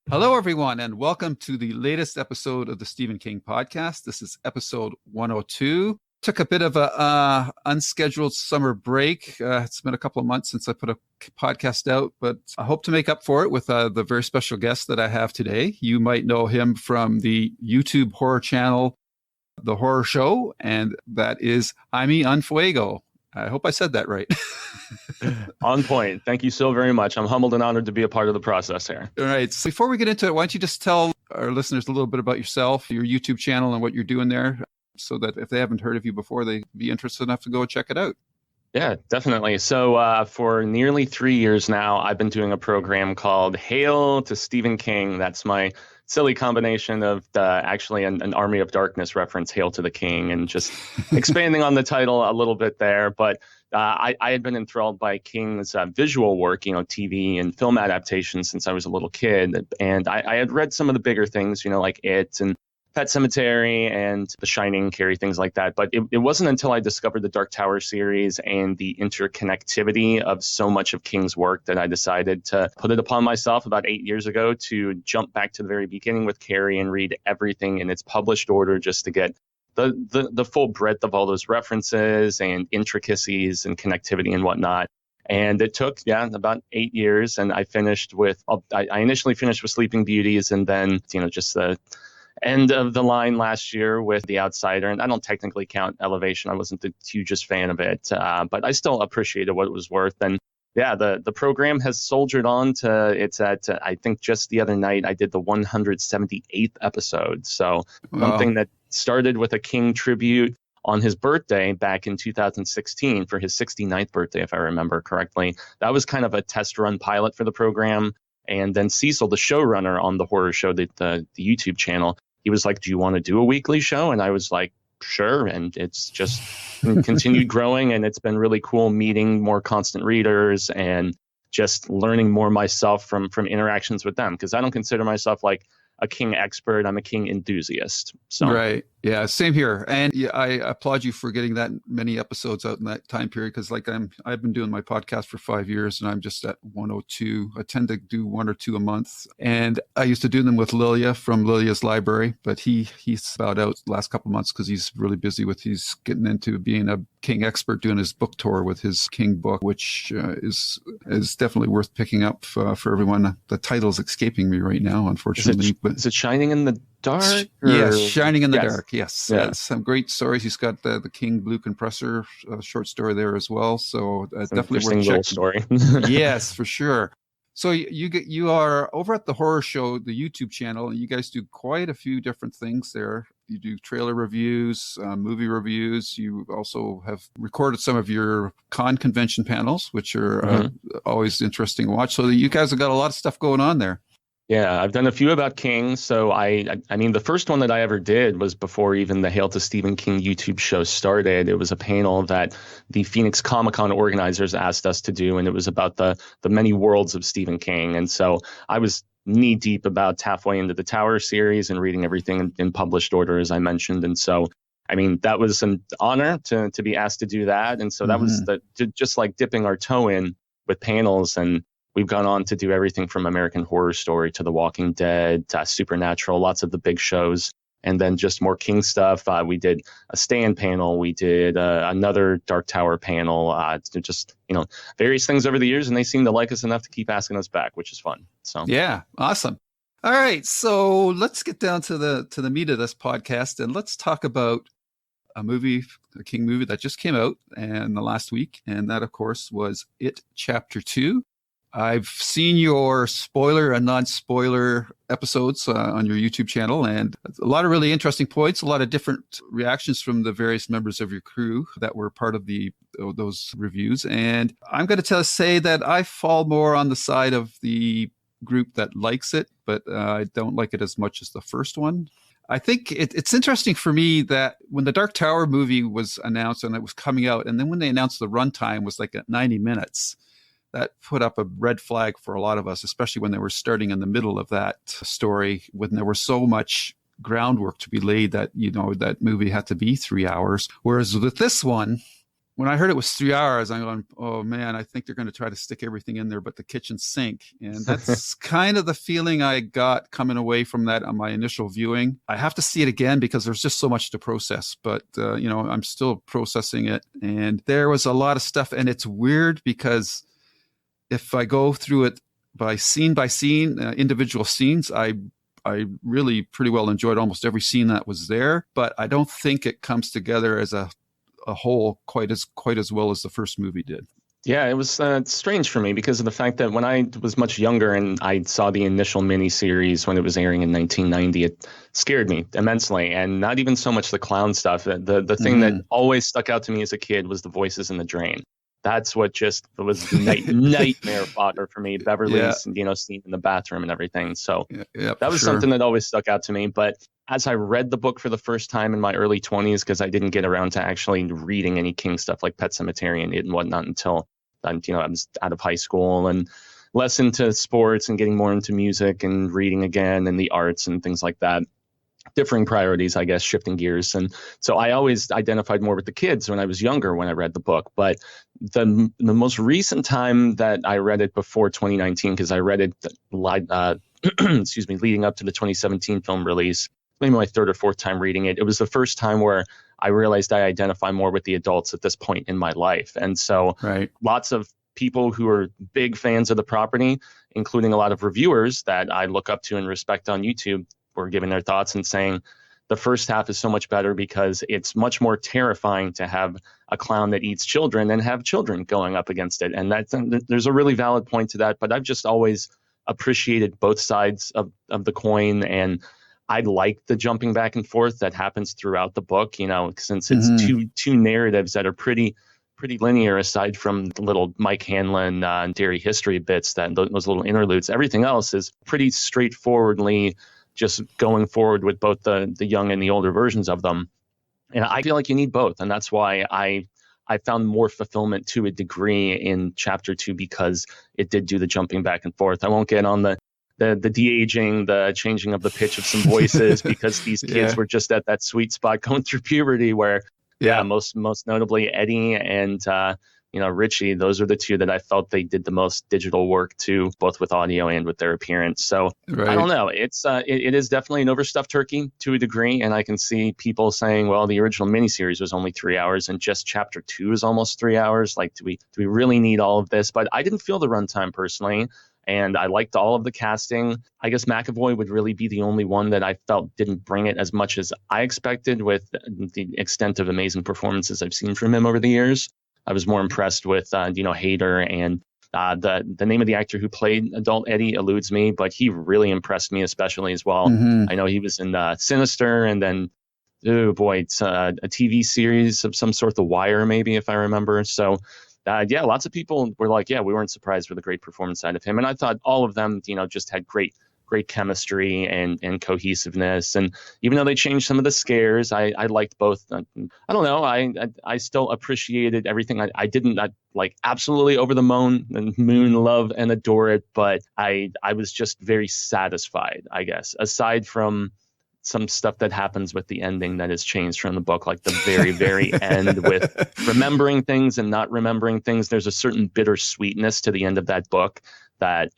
Hello, everyone, and welcome to the latest episode of the Stephen King podcast. This is episode 102. Took a bit of a unscheduled summer break. It's been a couple of months since I put a podcast out, but I hope to make up for it with the very special guest that I have today. You might know him from the YouTube horror channel, The Horror Show, and that is Jaime En Fuego. I hope I said that right. On point. Thank you so very much. I'm humbled and honored to be a part of the process here. All right. So before we get into it, why don't you just tell our listeners a little bit about yourself, your YouTube channel, and what you're doing there, so that if they haven't heard of you before, they'd be interested enough to go check it out. Yeah, definitely. So for nearly 3 years now, I've been doing a program called Hail to Stephen King. That's my silly combination of actually an Army of Darkness reference, Hail to the King, and just expanding on the title a little bit there. But I had been enthralled by King's visual work, TV and film adaptations since I was a little kid. And I had read some of the bigger things, like It and Pet Sematary and The Shining, Carrie, things like that. But it wasn't until I discovered the Dark Tower series and the interconnectivity of so much of King's work that I decided to put it upon myself about 8 years ago to jump back to the very beginning with Carrie and read everything in its published order just to get the full breadth of all those references and intricacies and connectivity and whatnot. And it took, about 8 years. And I initially finished with Sleeping Beauties, and then, just the end of the line last year with The Outsider. And I don't technically count Elevation. I wasn't the hugest fan of it, but I still appreciated what it was worth. And the program has soldiered on to, it's at, I think just the other night, I did the 178th episode. So something that started with a King tribute on his birthday back in 2016 for his 69th birthday, if I remember correctly. That was kind of a test run pilot for the program. And then Cecil, the showrunner on the Horror Show, the YouTube channel, he was like, "Do you want to do a weekly show?" And I was like, "Sure." And it's just continued growing, and it's been really cool meeting more constant readers and just learning more myself from interactions with them, because I don't consider myself like a King expert. I'm a King enthusiast. So. Right. Yeah, same here. And I applaud you for getting that many episodes out in that time period, because I've been doing my podcast for 5 years and I'm just at 102. I tend to do 1 or 2 a month. And I used to do them with Lilia from Lilia's Library, but he's bowed out the last couple of months because he's really busy he's getting into being a King expert, doing his book tour with his King book, which is definitely worth picking up for everyone. The title's escaping me right now, unfortunately. Is it Shining in the Dark? Yes, Shining in the Dark. Yes. Some great stories. He's got the King Blue Compressor short story there as well. So definitely worth checking. Story. Yes, for sure. So you are over at the Horror Show, the YouTube channel, and you guys do quite a few different things there. You do trailer reviews, movie reviews. You also have recorded some of your convention panels, which are always interesting to watch. So you guys have got a lot of stuff going on there. Yeah, I've done a few about King. So I mean, the first one that I ever did was before even the Hail to Stephen King YouTube show started. It was a panel that the Phoenix Comic-Con organizers asked us to do, and it was about the many worlds of Stephen King. And so I was knee deep about halfway into the Tower series and reading everything in published order, as I mentioned. And so, I mean, that was an honor to be asked to do that. And so that was just like dipping our toe in with panels. And we've gone on to do everything from American Horror Story to The Walking Dead, Supernatural, lots of the big shows, and then just more King stuff. We did a stand panel. We did another Dark Tower panel, just, various things over the years, and they seem to like us enough to keep asking us back, which is fun. So yeah, awesome. All right, so let's get down to the meat of this podcast, and let's talk about a King movie that just came out in the last week, and that, of course, was It Chapter 2. I've seen your spoiler and non-spoiler episodes on your YouTube channel, and a lot of really interesting points, a lot of different reactions from the various members of your crew that were part of those reviews. And I'm going to say that I fall more on the side of the group that likes it, but I don't like it as much as the first one. I think it's interesting for me that when the Dark Tower movie was announced and it was coming out, and then when they announced the runtime was like at 90 minutes, that put up a red flag for a lot of us, especially when they were starting in the middle of that story, when there was so much groundwork to be laid that, that movie had to be 3 hours. Whereas with this one, when I heard it was 3 hours, I'm going, oh man, I think they're going to try to stick everything in there but the kitchen sink. And that's kind of the feeling I got coming away from that on my initial viewing. I have to see it again because there's just so much to process, but I'm still processing it. And there was a lot of stuff, and it's weird because if I go through it by scene, individual scenes, I really pretty well enjoyed almost every scene that was there, but I don't think it comes together as a whole quite as well as the first movie did. Yeah, it was strange for me because of the fact that when I was much younger and I saw the initial miniseries when it was airing in 1990, it scared me immensely. And not even so much the clown stuff. The thing that always stuck out to me as a kid was the voices in the drain. That's what just was nightmare fodder for me. Beverly's, scene in the bathroom and everything. So that was something that always stuck out to me. But as I read the book for the first time in my early 20s, because I didn't get around to actually reading any King stuff like Pet Sematary and whatnot until I was out of high school and less into sports and getting more into music and reading again and the arts and things like that. Differing priorities, I guess, shifting gears. And so I always identified more with the kids when I was younger when I read the book. But the most recent time that I read it before 2019, because I read it leading up to the 2017 film release, maybe my third or fourth time reading it, it was the first time where I realized I identify more with the adults at this point in my life. And so lots of people who are big fans of the property, including a lot of reviewers that I look up to and respect on YouTube, were giving their thoughts and saying the first half is so much better because it's much more terrifying to have a clown that eats children and have children going up against it. And there's a really valid point to that, but I've just always appreciated both sides of the coin. And I like the jumping back and forth that happens throughout the book, since it's two narratives that are pretty linear aside from the little Mike Hanlon and Dairy history bits, those little interludes. Everything else is pretty straightforwardly just going forward with both the young and the older versions of them. And I feel like you need both. And that's why I found more fulfillment to a degree in chapter 2, because it did do the jumping back and forth. I won't get on the de-aging, the changing of the pitch of some voices because these kids were just at that sweet spot going through puberty where, most notably Eddie and Richie, those are the two that I felt they did the most digital work to, both with audio and with their appearance. So I don't know. It's it is definitely an overstuffed turkey to a degree. And I can see people saying, well, the original miniseries was only 3 hours and just chapter 2 is almost 3 hours. Like, do we really need all of this? But I didn't feel the runtime personally. And I liked all of the casting. I guess McAvoy would really be the only one that I felt didn't bring it as much as I expected with the extent of amazing performances I've seen from him over the years. I was more impressed with, Hader, and the name of the actor who played adult Eddie eludes me, but he really impressed me especially as well. I know he was in Sinister, and then, it's a TV series of some sort, The Wire, maybe, if I remember. So, lots of people were like, we weren't surprised with the great performance side of him. And I thought all of them, just had great chemistry and cohesiveness. And even though they changed some of the scares, I liked both. I don't know. I still appreciated everything. I didn't like absolutely over the moon love and adore it, but I was just very satisfied, I guess, aside from some stuff that happens with the ending that has changed from the book, like the very, very end with remembering things and not remembering things. There's a certain bittersweetness to the end of that book that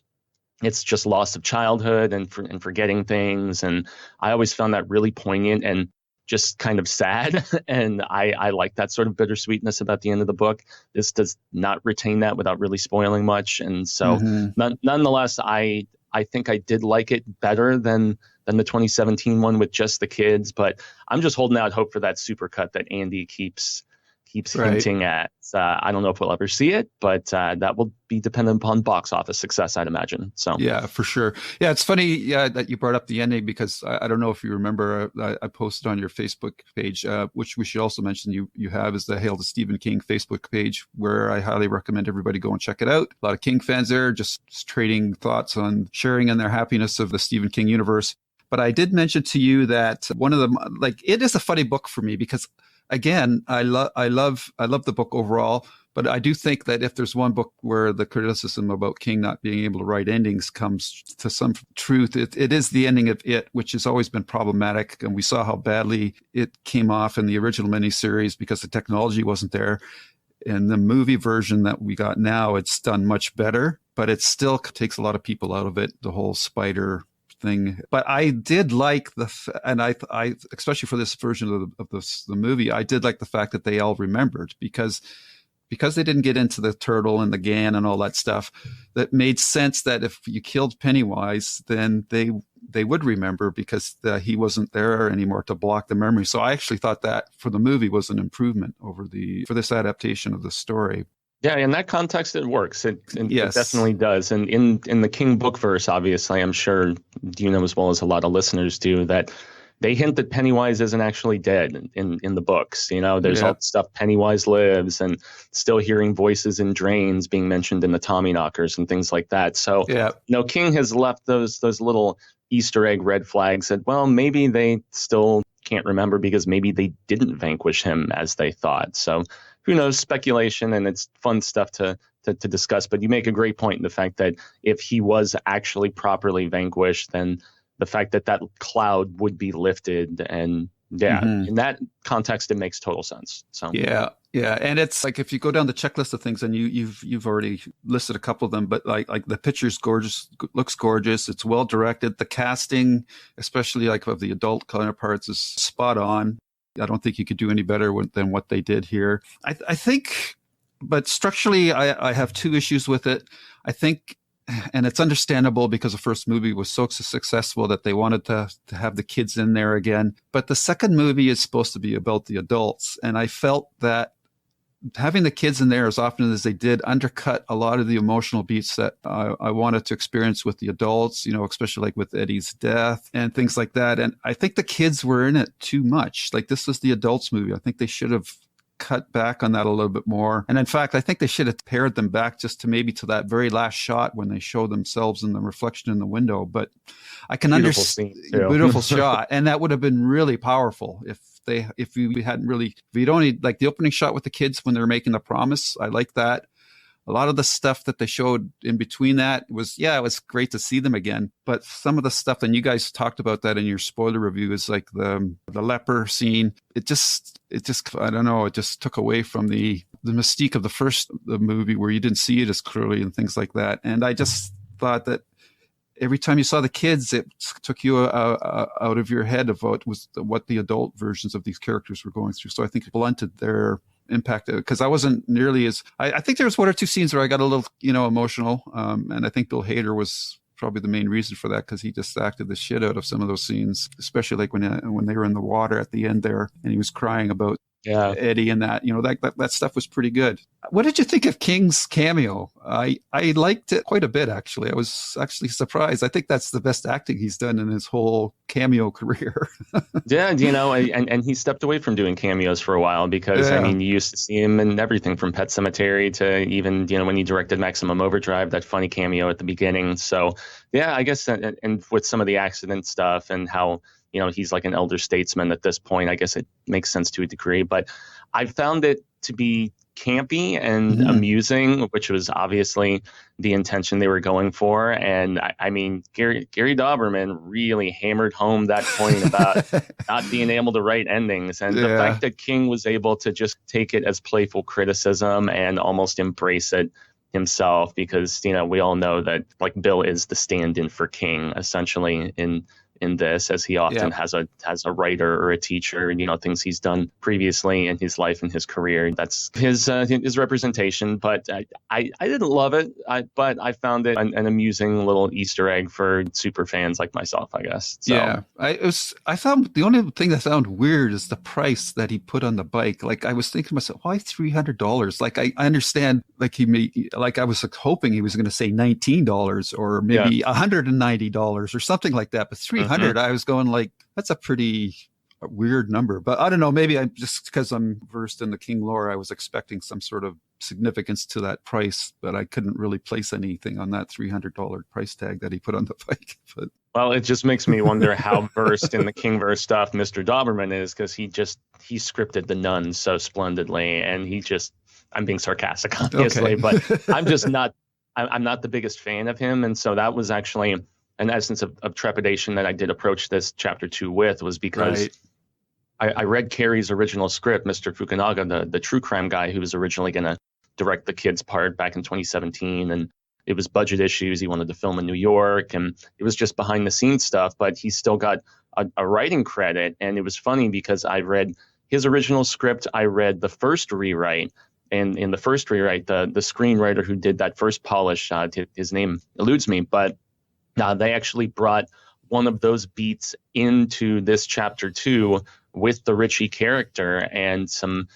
it's just loss of childhood and forgetting things. And I always found that really poignant and just kind of sad. And I like that sort of bittersweetness about the end of the book. This does not retain that without really spoiling much. And so nonetheless, I think I did like it better than the 2017 one with just the kids, but I'm just holding out hope for that supercut that Andy keeps keeps Right. hinting at. I don't know if we'll ever see it, but that will be dependent upon box office success, I'd imagine. So Yeah, for sure. Yeah, it's funny, yeah, that you brought up the ending because I don't know if you remember, I posted on your Facebook page, which we should also mention you have is the Hail to Stephen King Facebook page, where I highly recommend everybody go and check it out. A lot of King fans there, just trading thoughts on sharing in their happiness of the Stephen King universe. But I did mention to you that one of them, like, it is a funny book for me because, again, I love the book overall. But I do think that if there's one book where the criticism about King not being able to write endings comes to some truth, it is the ending of It, which has always been problematic. And we saw how badly it came off in the original miniseries because the technology wasn't there. In the movie version that we got now, it's done much better, but it still takes a lot of people out of it, the whole spider thing. But I did like and I especially for this version of the movie, I did like the fact that they all remembered because they didn't get into the turtle and the Gan and all that stuff. That made sense that if you killed Pennywise, then they would remember because he wasn't there anymore to block the memory. So I actually thought that for the movie was an improvement for this adaptation of the story. yeah, in that context, it works. Yes. It definitely does. And in the King book verse, obviously, I'm sure you know as well as a lot of listeners do that they hint that Pennywise isn't actually dead in the books. You know, there's all the stuff Pennywise lives and still hearing voices in drains being mentioned in the Tommyknockers and things like that. So, you know, King has left those little Easter egg red flags that, well, maybe they still can't remember because maybe they didn't vanquish him as they thought. So who knows, speculation, and it's fun stuff to discuss. But you make a great point in the fact that if he was actually properly vanquished, then the fact that cloud would be lifted, and in that context, it makes total sense. So yeah, and it's like if you go down the checklist of things, and you've already listed a couple of them, but like the picture's gorgeous, looks gorgeous. It's well directed. The casting, especially like of the adult counterparts, is spot on. I don't think you could do any better than what they did here. I think, but structurally, I have two issues with it. I think. And it's understandable because the first movie was so successful that they wanted to have the kids in there again. But the second movie is supposed to be about the adults. And I felt that having the kids in there as often as they did undercut a lot of the emotional beats that I wanted to experience with the adults, you know, especially like with Eddie's death and things like that. And I think the kids were in it too much. Like, this was the adults movie. I think they should have cut back on that a little bit more. And in fact, I think they should have pared them back just to maybe to that very last shot when they show themselves in the reflection in the window. But I can understand, beautiful shot. And that would have been really powerful if we hadn't really, if we'd only, like the opening shot with the kids when they're making the promise. I like that. A lot of the stuff that they showed in between that was, it was great to see them again. But some of the stuff, and you guys talked about that in your spoiler review, is like the leper scene. It just, I don't know, it just took away from the mystique of the movie where you didn't see it as clearly and things like that. And I just thought that every time you saw the kids, it took you out of your head of what the adult versions of these characters were going through. So I think it blunted their impact, because I wasn't nearly as, I think there was one or two scenes where I got a little, emotional. And I think Bill Hader was probably the main reason for that, because he just acted the shit out of some of those scenes, especially like when they were in the water at the end there and he was crying about Eddie and that, that stuff was pretty good. What did you think of King's cameo? I liked it quite a bit, actually. I was actually surprised. I think that's the best acting he's done in his whole cameo career. Yeah, and he stepped away from doing cameos for a while because, I mean, you used to see him in everything from Pet Sematary to even, when he directed Maximum Overdrive, that funny cameo at the beginning. So, yeah, I guess, and with some of the accident stuff and how, he's like an elder statesman at this point, I guess it makes sense to a degree. But I found it to be campy and amusing, which was obviously the intention they were going for. And I mean, Gary Dauberman really hammered home that point about not being able to write endings. And the fact that King was able to just take it as playful criticism and almost embrace it himself, because, we all know that like Bill is the stand-in for King essentially in in this, as he often has a writer or a teacher, things he's done previously in his life and his career. That's his representation. But I didn't love it, but I found it an amusing little Easter egg for super fans like myself, I guess. So. Yeah, I found the only thing that sounded weird is the price that he put on the bike. Like I was thinking to myself, why $300? Like I understand, like I was hoping he was going to say $19 or maybe $190 or something like that. But 300, I was going like, that's a pretty weird number. But I don't know, maybe I'm just because I'm versed in the King lore, I was expecting some sort of significance to that price, but I couldn't really place anything on that $300 price tag that he put on the bike. But well, it just makes me wonder how versed in the Kingverse stuff Mr. Doberman is, because he scripted the Nun so splendidly, and I'm being sarcastic, obviously, but I'm just not. I'm not the biggest fan of him, and so that was actually an essence of trepidation that I did approach this chapter 2 with, was because I read Carey's original script, Mr. Fukunaga, the true crime guy who was originally going to direct the kids part back in 2017, and it was budget issues. He wanted to film in New York, and it was just behind the scenes stuff, but he still got a writing credit. And it was funny because I read his original script. I read the first rewrite, and in the first rewrite, the screenwriter who did that first polish, his name eludes me, but they actually brought one of those beats into this chapter 2 with the Richie character and some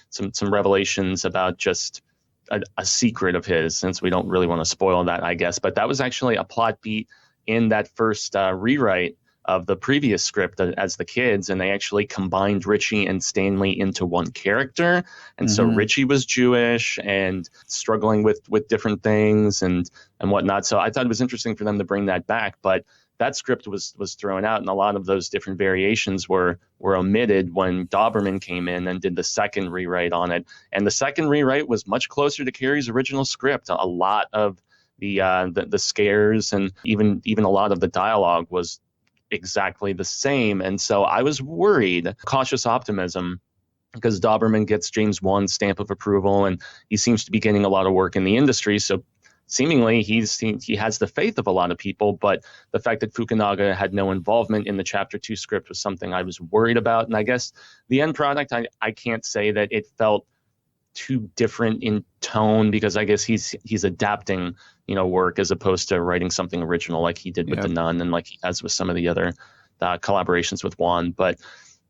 revelations about just a secret of his, since we don't really want to spoil that, I guess. But that was actually a plot beat in that first rewrite of the previous script as the kids, and they actually combined Richie and Stanley into one character. And so Richie was Jewish and struggling with different things and whatnot. So I thought it was interesting for them to bring that back, but that script was thrown out, and a lot of those different variations were omitted when Doberman came in and did the second rewrite on it. And the second rewrite was much closer to Carey's original script. A lot of the scares and even a lot of the dialogue was exactly the same. And so I was worried, cautious optimism, because Doberman gets James Wan's stamp of approval, and he seems to be getting a lot of work in the industry. So seemingly he has the faith of a lot of people, but the fact that Fukunaga had no involvement in the chapter 2 script was something I was worried about. And I guess the end product, I can't say that it felt too different in tone, because I guess he's adapting, work as opposed to writing something original like he did with the Nun and like he has with some of the other collaborations with Wan. But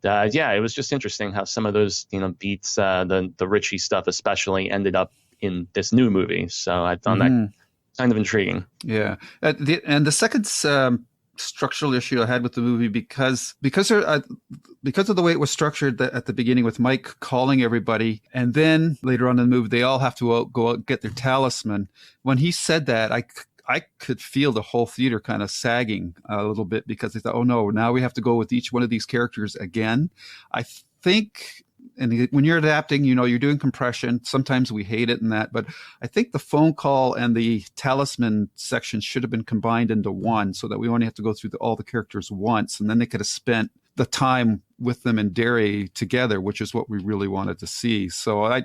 it was just interesting how some of those beats, the Richie stuff especially, ended up in this new movie. So I found that kind of intriguing. Yeah. And the second structural issue I had with the movie, because of the way it was structured at the beginning with Mike calling everybody, and then later on in the movie, they all have to go out and get their talisman. When he said that, I could feel the whole theater kind of sagging a little bit, because they thought, oh no, now we have to go with each one of these characters again. I think, and when you're adapting, you're doing compression. Sometimes we hate it and that, but I think the phone call and the talisman section should have been combined into one, so that we only have to go through all the characters once, and then they could have spent the time with them in Derry together, which is what we really wanted to see. So I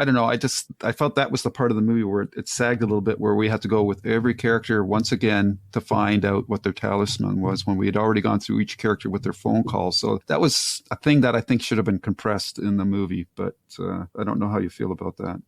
don't know. I felt that was the part of the movie where it sagged a little bit, where we had to go with every character once again to find out what their talisman was, when we had already gone through each character with their phone call. So that was a thing that I think should have been compressed in the movie, but I don't know how you feel about that.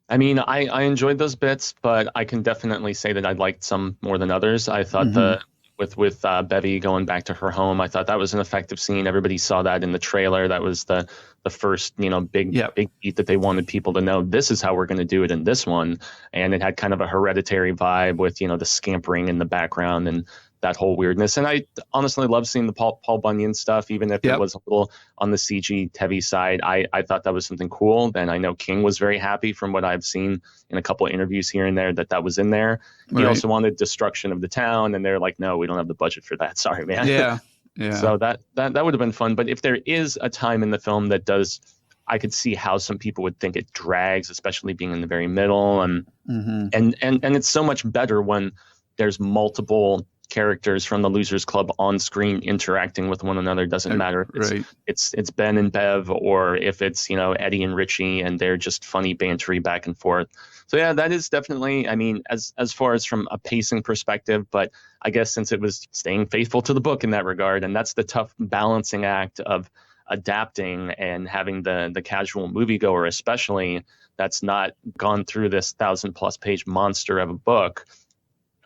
I mean, I enjoyed those bits, but I can definitely say that I liked some more than others. I thought with Bevy going back to her home, I thought that was an effective scene. Everybody saw that in the trailer. That was the first, big beat that they wanted people to know, this is how we're going to do it in this one. And it had kind of a Hereditary vibe with, the scampering in the background and that whole weirdness. And I honestly love seeing the Paul Bunyan stuff, even if it was a little on the CG heavy side. I thought that was something cool. And I know King was very happy, from what I've seen in a couple of interviews here and there, that was in there. He also wanted destruction of the town, and they're like, no, we don't have the budget for that. Sorry, man. Yeah. So that would have been fun. But if there is a time in the film that does, I could see how some people would think it drags, especially being in the very middle. And it's so much better when there's multiple characters from the Losers Club on screen interacting with one another. Doesn't matter if it's Ben and Bev, or if it's, you know, Eddie and Richie, and they're just funny bantery back and forth. So yeah, that is definitely, I mean, as far as from a pacing perspective, but I guess since it was staying faithful to the book in that regard, and that's the tough balancing act of adapting and having the casual moviegoer, especially, that's not gone through this 1,000+ page monster of a book.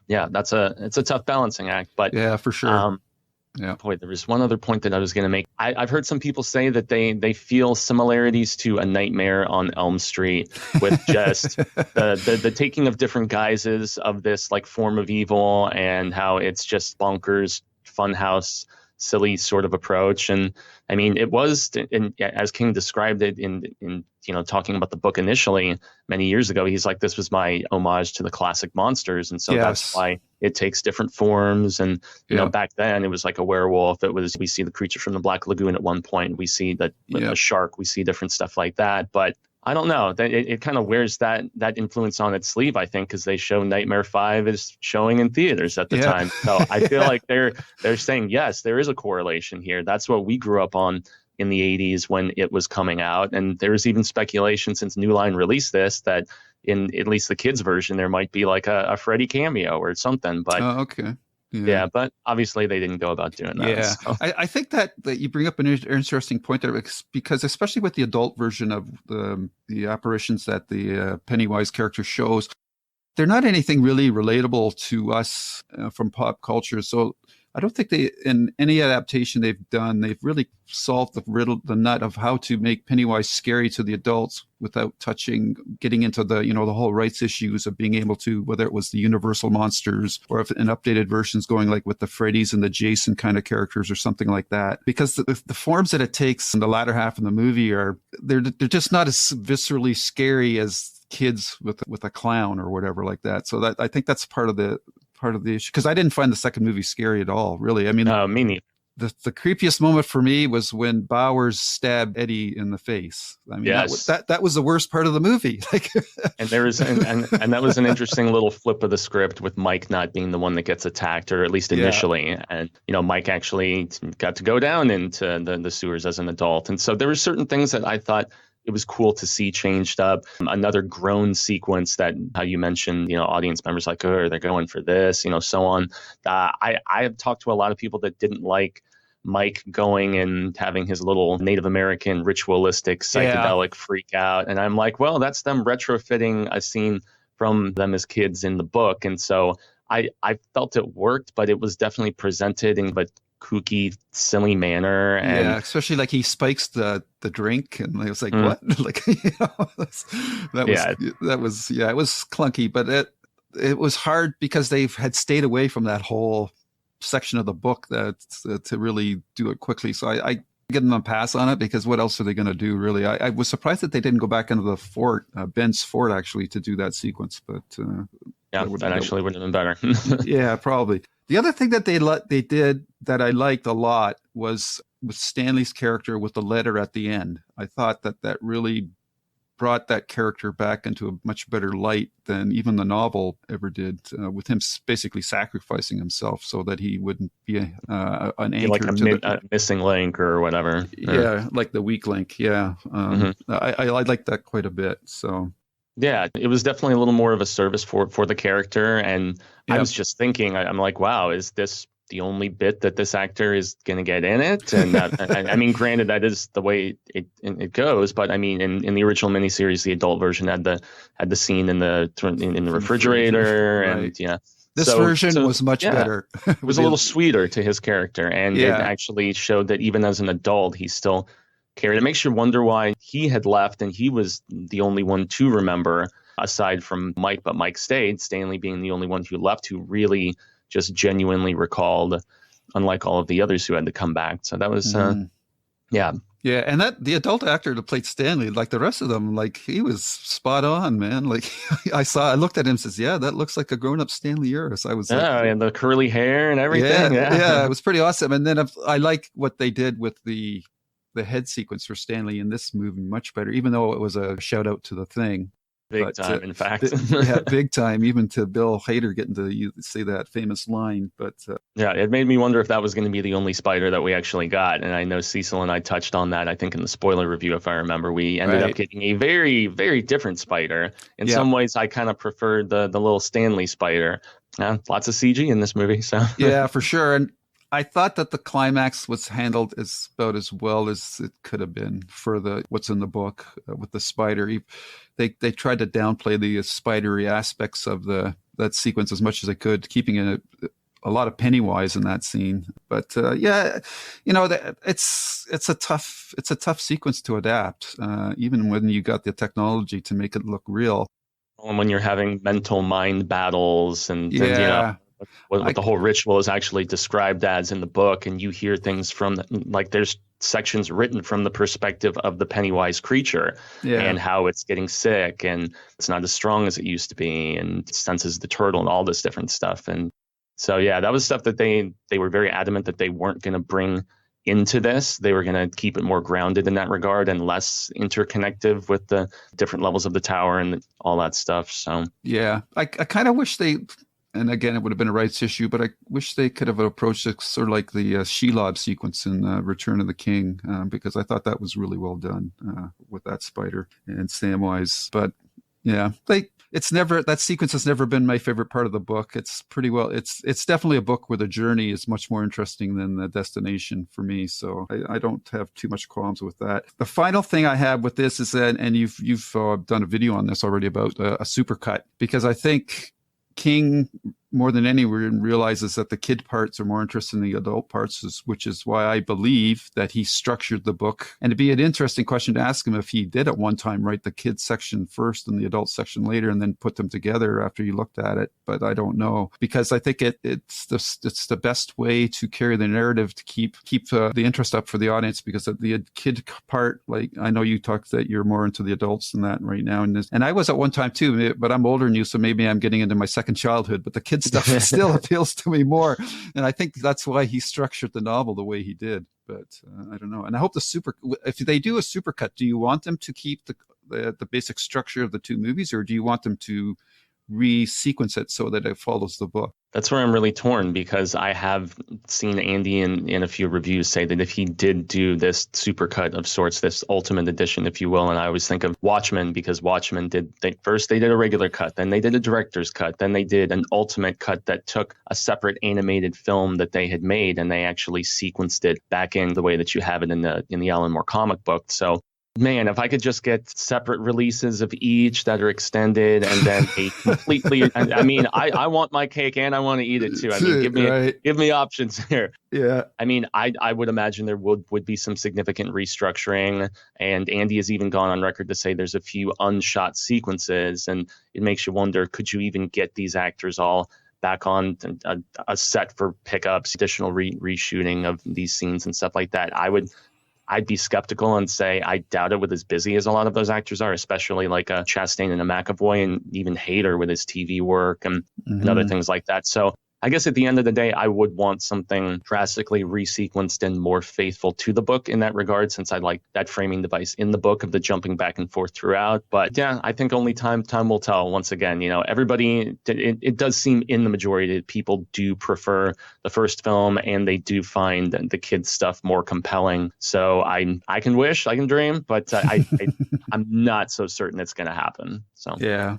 Yeah, it's a tough balancing act. But yeah, for sure. Boy, there was one other point that I was going to make. I've heard some people say that they feel similarities to A Nightmare on Elm Street, with just the taking of different guises of this like form of evil, and how it's just bonkers, funhouse, silly sort of approach. And I mean, it was, as King described it in you know, talking about the book initially many years ago, he's like, this was my homage to the classic monsters. And so that's why it takes different forms. And, you know, back then it was like a werewolf. It was, we see the creature from the Black Lagoon at one point. We see that a shark, we see different stuff like that. But I don't know, that it kind of wears that influence on its sleeve, I think, because they show Nightmare 5 is showing in theaters at the time. So I feel like they're saying, yes, there is a correlation here. That's what we grew up on in the 80s when it was coming out. And there's even speculation since New Line released this that in at least the kids version, there might be like a Freddy cameo or something. But yeah, but obviously they didn't go about doing that. Yeah, so. I think that you bring up an interesting point there, because especially with the adult version of the apparitions that the Pennywise character shows, they're not anything really relatable to us from pop culture. So I don't think in any adaptation they've done, they've really solved the nut of how to make Pennywise scary to the adults without getting into the whole rights issues of being able to, whether it was the Universal monsters or if in updated versions going like with the Freddy's and the Jason kind of characters or something like that. Because the forms that it takes in the latter half of the movie they're just not as viscerally scary as kids with a clown or whatever like that. So I think that's part of the issue, because I didn't find the second movie scary at all, really. I mean, me neither. The creepiest moment for me was when Bowers stabbed Eddie in the face. I mean, that was the worst part of the movie. And there was and that was an interesting little flip of the script, with Mike not being the one that gets attacked, or at least initially. And Mike actually got to go down into the sewers as an adult. And so there were certain things that I thought it was cool to see changed up. Another groan sequence that, how you mentioned, audience members like, oh, they're going for this, so on. I have talked to a lot of people that didn't like Mike going and having his little Native American ritualistic psychedelic freak out. And I'm like, well, that's them retrofitting a scene from them as kids in the book. And so I felt it worked, but it was definitely presented in a kooky, silly manner. And especially like he spikes the drink, and it was like, what? Like, that was it was clunky, but it was hard because they had stayed away from that whole section of the book to really do it quickly. So I give them a pass on it, because what else are they going to do, really? I was surprised that they didn't go back into the fort, Ben's fort, actually, to do that sequence. But that actually would have been better. Yeah, probably. The other thing that they did that I liked a lot was with Stanley's character with the letter at the end. I thought that really brought that character back into a much better light than even the novel ever did, with him basically sacrificing himself so that he wouldn't be an anchor, like a missing link or whatever. Yeah, like the weak link. Yeah, I like that quite a bit. So. Yeah, it was definitely a little more of a service for the character. And I was just thinking, I'm like, wow, is this the only bit that this actor is going to get in it? And I mean, granted, that is the way it goes. But I mean, in the original miniseries, the adult version had the scene in the refrigerator, and This version was much better. It was a little sweeter to his character, and it actually showed that even as an adult, he still cared. It makes you wonder why he had left and he was the only one to remember, aside from Mike, but Mike stayed, Stanley being the only one who left who really just genuinely recalled, unlike all of the others who had to come back. So that was, Yeah, and that the adult actor that played Stanley, like the rest of them, like he was spot on, man. Like I looked at him and says, yeah, that looks like a grown-up Stanley Uris. I was and the curly hair and everything. Yeah, it was pretty awesome. And then I like what they did with the head sequence for Stanley in this movie much better, even though it was a shout out to The Thing. Big time, in fact. Yeah, big time, even to Bill Hader getting to say that famous line. But yeah, it made me wonder if that was going to be the only spider that we actually got. And I know Cecil and I touched on that, I think, in the spoiler review, if I remember. We ended up getting a very, very different spider. In some ways, I kind of preferred the little Stanley spider. Lots of CG in this movie. So yeah, for sure. And I thought that the climax was handled about as well as it could have been for what's in the book with the spider. They tried to downplay the spidery aspects of that sequence as much as they could, keeping in a lot of Pennywise in that scene. But it's a tough sequence to adapt, even when you got the technology to make it look real. And when you're having mental mind battles and what the whole ritual is actually described as in the book, and you hear things from there's sections written from the perspective of the Pennywise creature and how it's getting sick and it's not as strong as it used to be and it senses the turtle and all this different stuff. And so that was stuff that they were very adamant that they weren't going to bring into this. They were going to keep it more grounded in that regard and less interconnective with the different levels of the tower and all that stuff. So I kind of wish and again, it would have been a rights issue, but I wish they could have approached it sort of like the Shelob sequence in Return of the King, because I thought that was really well done with that spider and Samwise. But that sequence has never been my favorite part of the book. It's pretty well, it's definitely a book where the journey is much more interesting than the destination for me. So I don't have too much qualms with that. The final thing I have with this is that, and you've done a video on this already about a supercut, because I think King, more than anyone, realizes that the kid parts are more interesting than the adult parts, which is why I believe that he structured the book. And it'd be an interesting question to ask him if he did at one time write the kids section first and the adult section later and then put them together after he looked at it. But I don't know, because I think it's the best way to carry the narrative to keep the interest up for the audience, because the kid part, like, I know you talked that you're more into the adults than that right now. And I was at one time too, but I'm older than you, so maybe I'm getting into my second childhood, but the kid stuff still appeals to me more. And I think that's why he structured the novel the way he did. But I don't know. And I hope if they do a supercut, do you want them to keep the basic structure of the two movies, or do you want them to re-sequence it so that it follows the book? That's where I'm really torn, because I have seen Andy in a few reviews say that if he did do this supercut of sorts, this ultimate edition, if you will, and I always think of Watchmen, because Watchmen first they did a regular cut, then they did a director's cut, then they did an ultimate cut that took a separate animated film that they had made and they actually sequenced it back in the way that you have it in the Alan Moore comic book. So man, if I could just get separate releases of each that are extended and then a completely, I mean, I want my cake and I want to eat it too. I mean, give me options here. Yeah. I mean, I would imagine there would be some significant restructuring, and Andy has even gone on record to say there's a few unshot sequences, and it makes you wonder, could you even get these actors all back on a set for pickups, additional reshooting of these scenes and stuff like that? I'd be skeptical and say I doubt it with as busy as a lot of those actors are, especially like a Chastain and a McAvoy, and even Hader with his TV work and other things like that. So I guess at the end of the day, I would want something drastically resequenced and more faithful to the book in that regard, since I like that framing device in the book of the jumping back and forth throughout. But yeah, I think only time will tell. Once again, everybody, it does seem in the majority that people do prefer the first film, and they do find the kids stuff more compelling. So I can wish, I can dream, but I'm not so certain it's going to happen. So Yeah,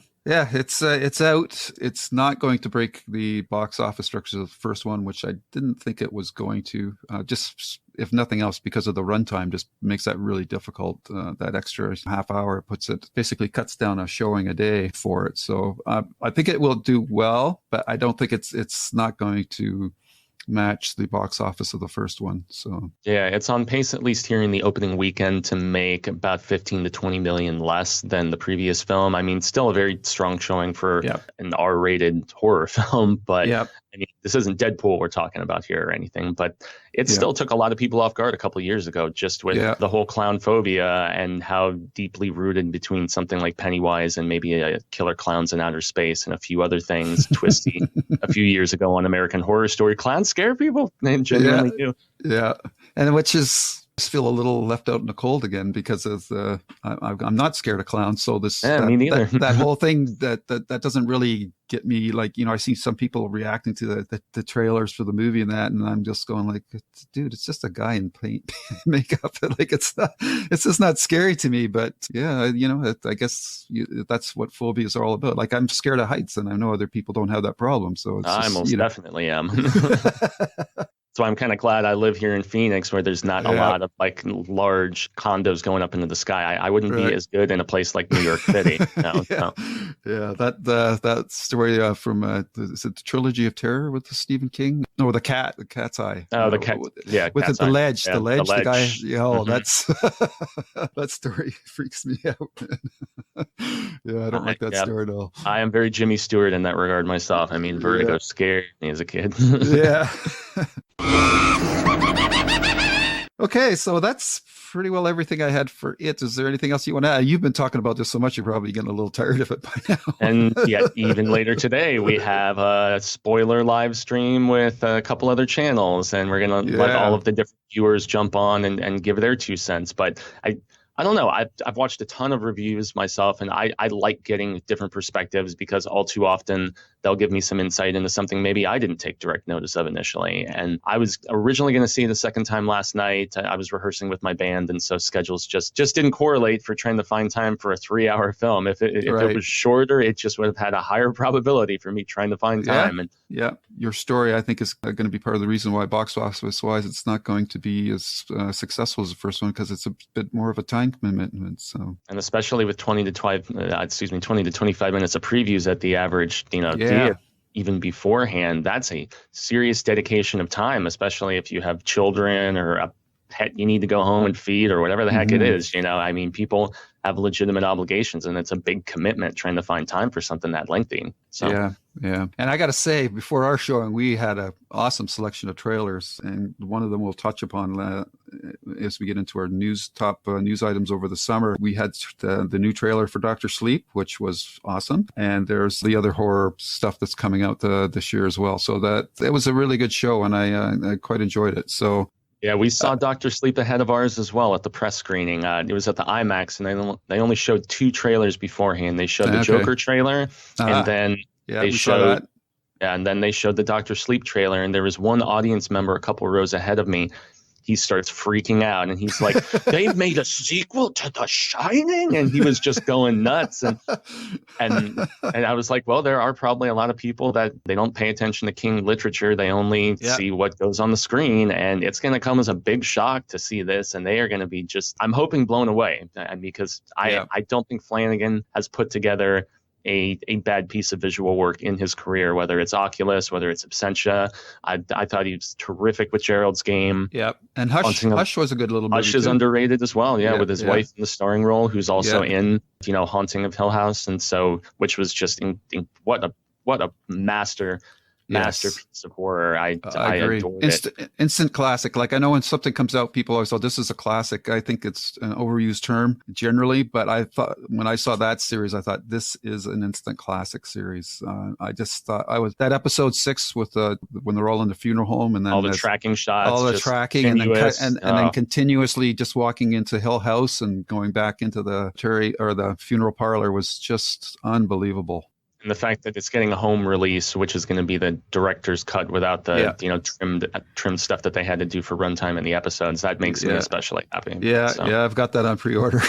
it's out. It's not going to break the box office structure of the first one, which I didn't think it was going to. Just if nothing else, because of the runtime, just makes that really difficult. That extra half hour basically cuts down a showing a day for it. So I think it will do well, but I don't think it's not going to match the box office of the first one. So yeah, it's on pace, at least here in the opening weekend, to make about 15 to 20 million less than the previous film. I mean, still a very strong showing for an R-rated horror film, but I mean, this isn't Deadpool we're talking about here or anything, but it still took a lot of people off guard a couple of years ago, just with the whole clown phobia and how deeply rooted between something like Pennywise and maybe a Killer Clowns in Outer Space and a few other things twisty a few years ago on American Horror Story. Clowns scare people. They genuinely do. Yeah. And which is just feel a little left out in the cold again because of I'm not scared of clowns. So me neither. that whole thing that doesn't really get me. Like, I see some people reacting to the trailers for the movie and that, and I'm just going like, dude, it's just a guy in paint makeup. Like, it's just not scary to me. But yeah, I guess that's what phobias are all about. Like, I'm scared of heights, and I know other people don't have that problem. So I most definitely am. So I'm kind of glad I live here in Phoenix, where there's not a lot of like large condos going up into the sky. I wouldn't be as good in a place like New York City. Yeah. That story from is it the Trilogy of Terror with the Stephen King? No, the Cat's Eye. Oh, the cat. Yeah, with the ledge. The ledge. The guy. Yeah, that's that story freaks me out. Yeah, I don't like that story at all. I am very Jimmy Stewart in that regard myself. I mean, Vertigo scared me as a kid. Yeah. Okay, so that's pretty well everything I had for it. Is there anything else you want to add? You've been talking about this so much, you're probably getting a little tired of it by now. And yet, even later today, we have a spoiler live stream with a couple other channels, and we're going to let all of the different viewers jump on and give their 2 cents. But I don't know. I've watched a ton of reviews myself, and I like getting different perspectives because all too often they'll give me some insight into something maybe I didn't take direct notice of initially. And I was originally going to see it the second time last night. I was rehearsing with my band, and so schedules just didn't correlate for trying to find time for a 3-hour film. If it was shorter, it just would have had a higher probability for me trying to find time. And your story, I think, is going to be part of the reason why box office wise it's not going to be as successful as the first one, because it's a bit more of a time commitment. So, and especially with 20 to 25 minutes of previews at the average, even beforehand, that's a serious dedication of time, especially if you have children or a pet you need to go home and feed or whatever the heck it is. I mean, people have legitimate obligations, and it's a big commitment trying to find time for something that lengthy. So yeah. And I got to say, before our showing, we had an awesome selection of trailers, and one of them we'll touch upon as we get into our top news items over the summer. We had the new trailer for Dr. Sleep, which was awesome, and there's the other horror stuff that's coming out this year as well. So it was a really good show, and I quite enjoyed it. So. Yeah, we saw Dr. Sleep ahead of ours as well at the press screening. It was at the IMAX, and they only showed 2 trailers beforehand. They showed the Joker trailer, and then they showed the Dr. Sleep trailer. And there was one audience member a couple rows ahead of me. He starts freaking out, and he's like, "They've made a sequel to The Shining," and he was just going nuts. And I was like, well, there are probably a lot of people that they don't pay attention to King literature. They only see what goes on the screen, and it's going to come as a big shock to see this, and they are going to be I'm hoping blown away, because I don't think Flanagan has put together a bad piece of visual work in his career, whether it's Oculus, whether it's Absentia. I thought he was terrific with Gerald's Game. Yep. And Hush was a good little movie. Hush is underrated as well, with his wife in the starring role, who's also in, Haunting of Hill House. And so, which was just what a masterpiece of horror. I agree. Adored it. Instant classic. Like, I know when something comes out, people always say, this is a classic. I think it's an overused term generally, but I thought when I saw that series, I thought this is an instant classic series. I just thought that episode 6 with when they're all in the funeral home, and then all the tracking shots, all the tracking, and then continuously just walking into Hill House and going back into the funeral parlor was just unbelievable. And the fact that it's getting a home release, which is going to be the director's cut without the trimmed stuff that they had to do for runtime in the episodes, that makes me especially happy. Yeah, I've got that on pre-order.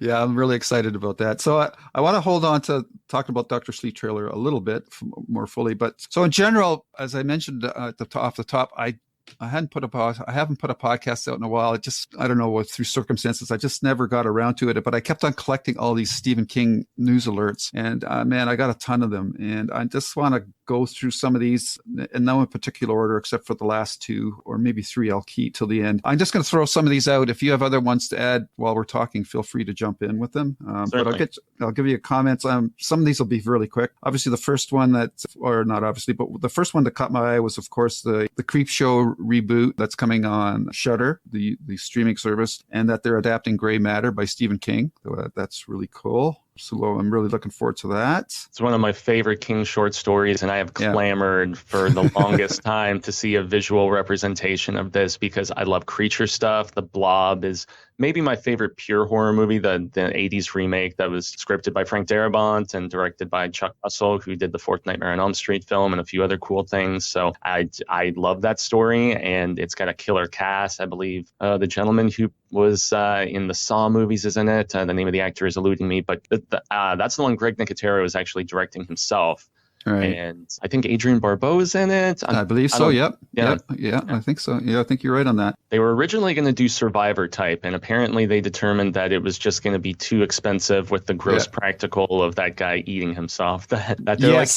Yeah, I'm really excited about that. So I want to hold on to talking about Dr. Sleep trailer a little bit more fully. But so in general, as I mentioned off the top, I haven't put a podcast out in a while. I don't know, through circumstances, I just never got around to it. But I kept on collecting all these Stephen King news alerts, and man, I got a ton of them. And I just want to go through some of these in no particular order, except for the last 2 or maybe 3 I'll keep till the end. I'm just going to throw some of these out. If you have other ones to add while we're talking, feel free to jump in with them. But I'll give you comments. Some of these will be really quick. Obviously, the first one but the first one that caught my eye was, of course, the Creep Show reboot that's coming on Shudder, the streaming service, and that they're adapting Gray Matter by Stephen King. So that's really cool. So I'm really looking forward to that. It's one of my favorite King short stories, and I have clamored for the longest time to see a visual representation of this because I love creature stuff. The Blob is maybe my favorite pure horror movie, the 80s remake that was scripted by Frank Darabont and directed by Chuck Russell, who did the fourth Nightmare on Elm Street film and a few other cool things. So I love that story, and it's got a killer cast. I believe the gentleman who was in the Saw movies is in it. The name of the actor is eluding me, but that's the one Greg Nicotero is actually directing himself. Right. And I think Adrienne Barbeau is in it. I believe so. Yep. I think so. Yeah, I think you're right on that. They were originally going to do Survivor type, and apparently they determined that it was just going to be too expensive with the gross practical of that guy eating himself. That they're like,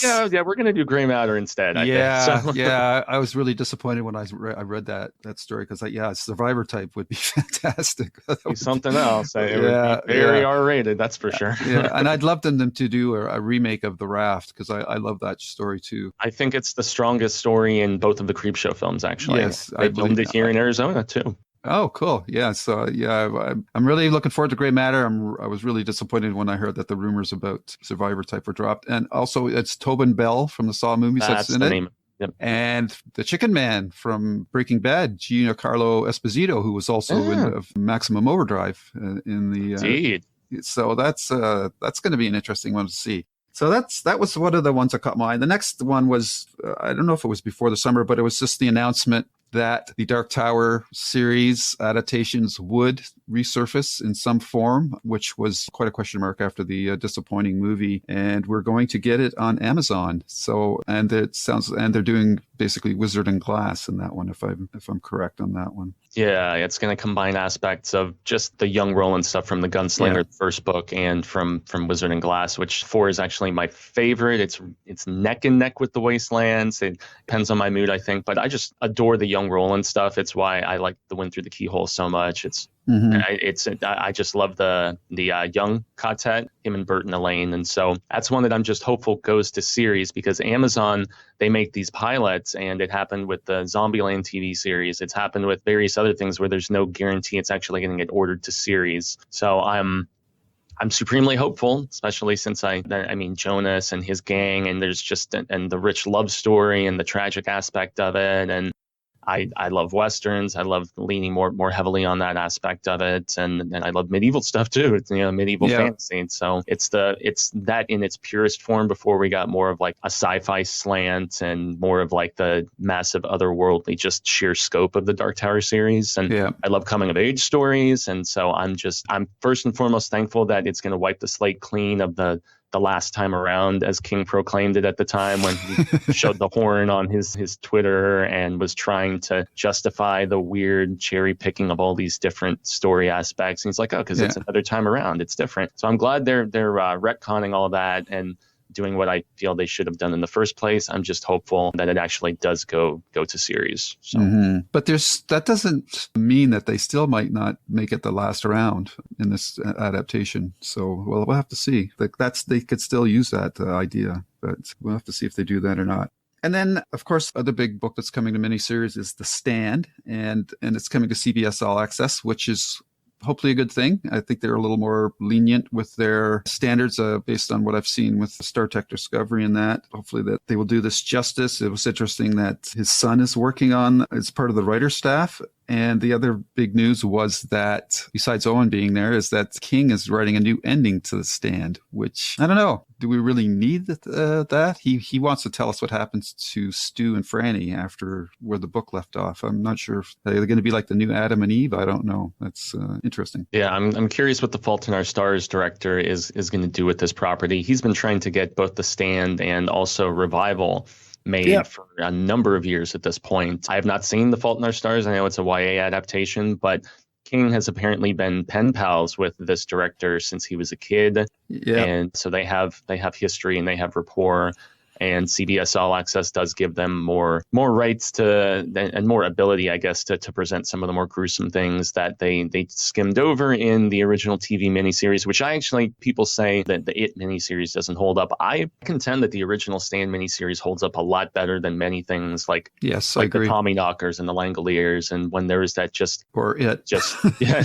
we're going to do Gray Matter instead. I was really disappointed when I read that story because Survivor type would be fantastic. Something else. It would be very R-rated, that's for sure. And I'd love them to do a remake of The Raft because I love that story too. I think it's the strongest story in both of the Creepshow films, actually. Yes, I filmed it here in Arizona too. Oh, cool. Yeah. So, I'm really looking forward to Gray Matter. I was really disappointed when I heard that the rumors about Survivor type were dropped. And also, it's Tobin Bell from the Saw movies that's in the it. Name. Yep. And the Chicken Man from Breaking Bad, Giancarlo Esposito, who was also in Maximum Overdrive in the. Indeed. So that's going to be an interesting one to see. So that was one of the ones that caught my eye. The next one was, I don't know if it was before the summer, but it was just the announcement that the Dark Tower series adaptations would resurface in some form, which was quite a question mark after the disappointing movie. And we're going to get it on Amazon. So, and they're doing basically Wizard and Glass in that one, if I'm correct on that one. Yeah, it's going to combine aspects of just the young Roland stuff from the Gunslinger first book and from Wizard and Glass, which 4 is actually my favorite. It's neck and neck with the Wastelands. It depends on my mood, I think, but I just adore the young Roland stuff. It's why I like The Wind Through the Keyhole so much. I just love the young ka-tet, him and Bert and Elaine, and so that's one that I'm just hopeful goes to series because Amazon, they make these pilots, and it happened with the Zombieland TV series. It's happened with various other things where there's no guarantee it's actually going to get ordered to series. So I'm supremely hopeful, especially since I mean Jonas and his gang, and there's just and the rich love story and the tragic aspect of it, and I love Westerns. I love leaning more heavily on that aspect of it. And I love medieval stuff too. It's, medieval fantasy. So it's that in its purest form before we got more of like a sci-fi slant and more of like the massive otherworldly, just sheer scope of the Dark Tower series. And I love coming of age stories. And so I'm first and foremost thankful that it's going to wipe the slate clean of the last time around, as King proclaimed it at the time when he showed the horn on his Twitter and was trying to justify the weird cherry picking of all these different story aspects. And he's like, because it's another time around, it's different. So I'm glad they're retconning all of that and doing what I feel they should have done in the first place. I'm just hopeful that it actually does go to series. So. But that doesn't mean that they still might not make it the last round in this adaptation. So, we'll have to see. They could still use that idea, but we'll have to see if they do that or not. And then, of course, other big book that's coming to miniseries is The Stand, and it's coming to CBS All Access, which is hopefully a good thing. I think they're a little more lenient with their standards based on what I've seen with Star Trek Discovery and that. Hopefully that they will do this justice. It was interesting that his son is working on as part of the writer's staff. And the other big news was that, besides Owen being there, is that King is writing a new ending to The Stand, which, I don't know, do we really need that? He wants to tell us what happens to Stu and Franny after where the book left off. I'm not sure if they're going to be like the new Adam and Eve. I don't know. That's interesting. Yeah, I'm curious what the Fault in Our Stars director is going to do with this property. He's been trying to get both The Stand and also Revival made for a number of years at this point. I have not seen The Fault in Our Stars. I know it's a YA adaptation, but King has apparently been pen pals with this director since he was a kid. Yeah. And so they have history and they have rapport. and CBS All Access does give them more rights to and more ability, I guess, to present some of the more gruesome things that they skimmed over in the original TV miniseries, which people say that the It miniseries doesn't hold up. I contend that the original Stand miniseries holds up a lot better than many things like I agree. The Tommy Knockers and the Langoliers, and when there was that yeah.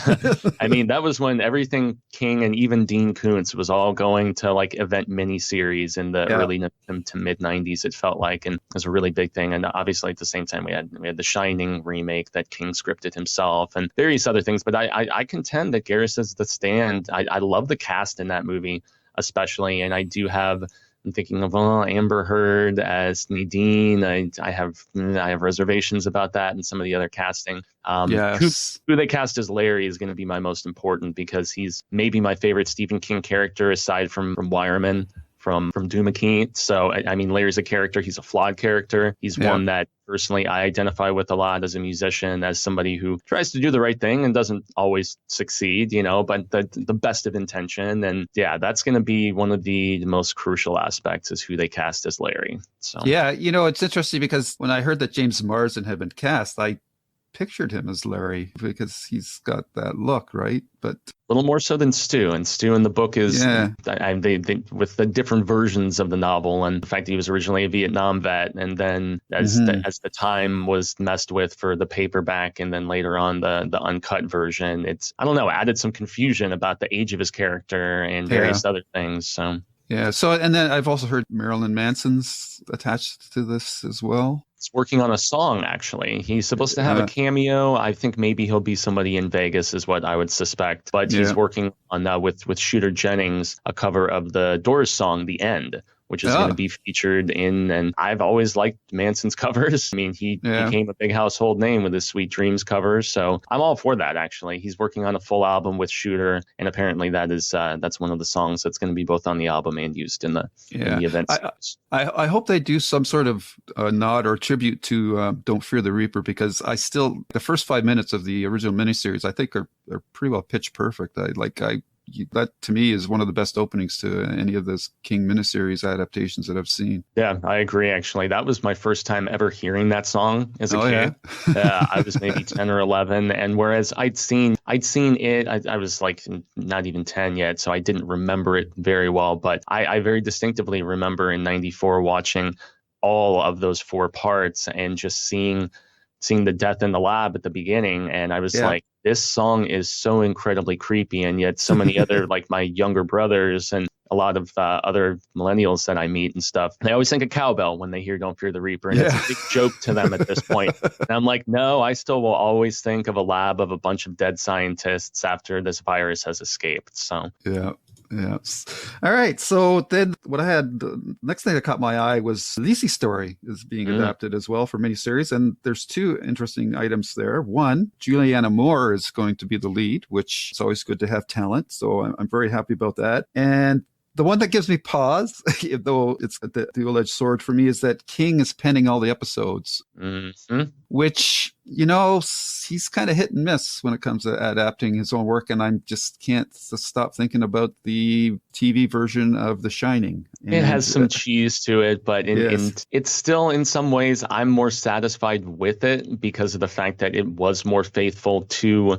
I mean, that was when everything King and even Dean Koontz was all going to like event miniseries in the early to mid 90s, it felt like, and it was a really big thing. And obviously at the same time we had the Shining remake that King scripted himself and various other things. But I contend that Garris's The Stand, I love the cast in that movie especially, and I'm thinking of Amber Heard as Nadine. I have reservations about that and some of the other casting. Who they cast as Larry is going to be my most important, because he's maybe my favorite Stephen King character aside from Wireman from Doomakey. So, I mean, Larry's a character. He's a flawed character. He's one that personally I identify with a lot as a musician, as somebody who tries to do the right thing and doesn't always succeed, but the best of intention. And that's going to be one of the most crucial aspects, is who they cast as Larry. So it's interesting because when I heard that James Marsden had been cast, I pictured him as Larry because he's got that look, right? But a little more so than Stu. And Stu in the book is they with the different versions of the novel, and the fact that he was originally a Vietnam vet, and then as the time was messed with for the paperback, and then later on the uncut version, it's added some confusion about the age of his character and various other things. So and then I've also heard Marilyn Manson's attached to this as well. He's working on a song, actually. He's supposed to have a cameo. I think maybe he'll be somebody in Vegas is what I would suspect. But he's working on with Shooter Jennings, a cover of the Doors song, The End, which is going to be featured in, and I've always liked Manson's covers. I mean, he became a big household name with his Sweet Dreams covers, so I'm all for that, actually. He's working on a full album with Shooter, and apparently that's one of the songs that's going to be both on the album and used in the event. I hope they do some sort of nod or tribute to Don't Fear the Reaper, because the first 5 minutes of the original miniseries, I think are pretty well pitch perfect. That to me is one of the best openings to any of those King miniseries adaptations that I've seen. Yeah, I agree. Actually, that was my first time ever hearing that song as a kid. I was maybe 10 or 11, and whereas I'd seen it, I was like not even 10 yet, so I didn't remember it very well. But I very distinctively remember in '94 watching all of those 4 parts and just seeing the death in the lab at the beginning, and I was like, this song is so incredibly creepy, and yet so many other, like my younger brothers and a lot of other millennials that I meet and stuff, they always think of cowbell when they hear Don't Fear the Reaper, and it's a big joke to them at this point. And I'm like, no, I still will always think of a lab of a bunch of dead scientists after this virus has escaped. So Yes. All right. So then the next thing that caught my eye was Lisey's story is being adapted as well for miniseries. And there's 2 interesting items there. One, Julianne Moore is going to be the lead, which is always good to have talent. So I'm very happy about that. And the one that gives me pause, though it's the dual-edged sword for me, is that King is penning all the episodes, which, he's kind of hit and miss when it comes to adapting his own work. And I just can't stop thinking about the TV version of The Shining. And it has some cheese to it, but it's still, in some ways, I'm more satisfied with it because of the fact that it was more faithful to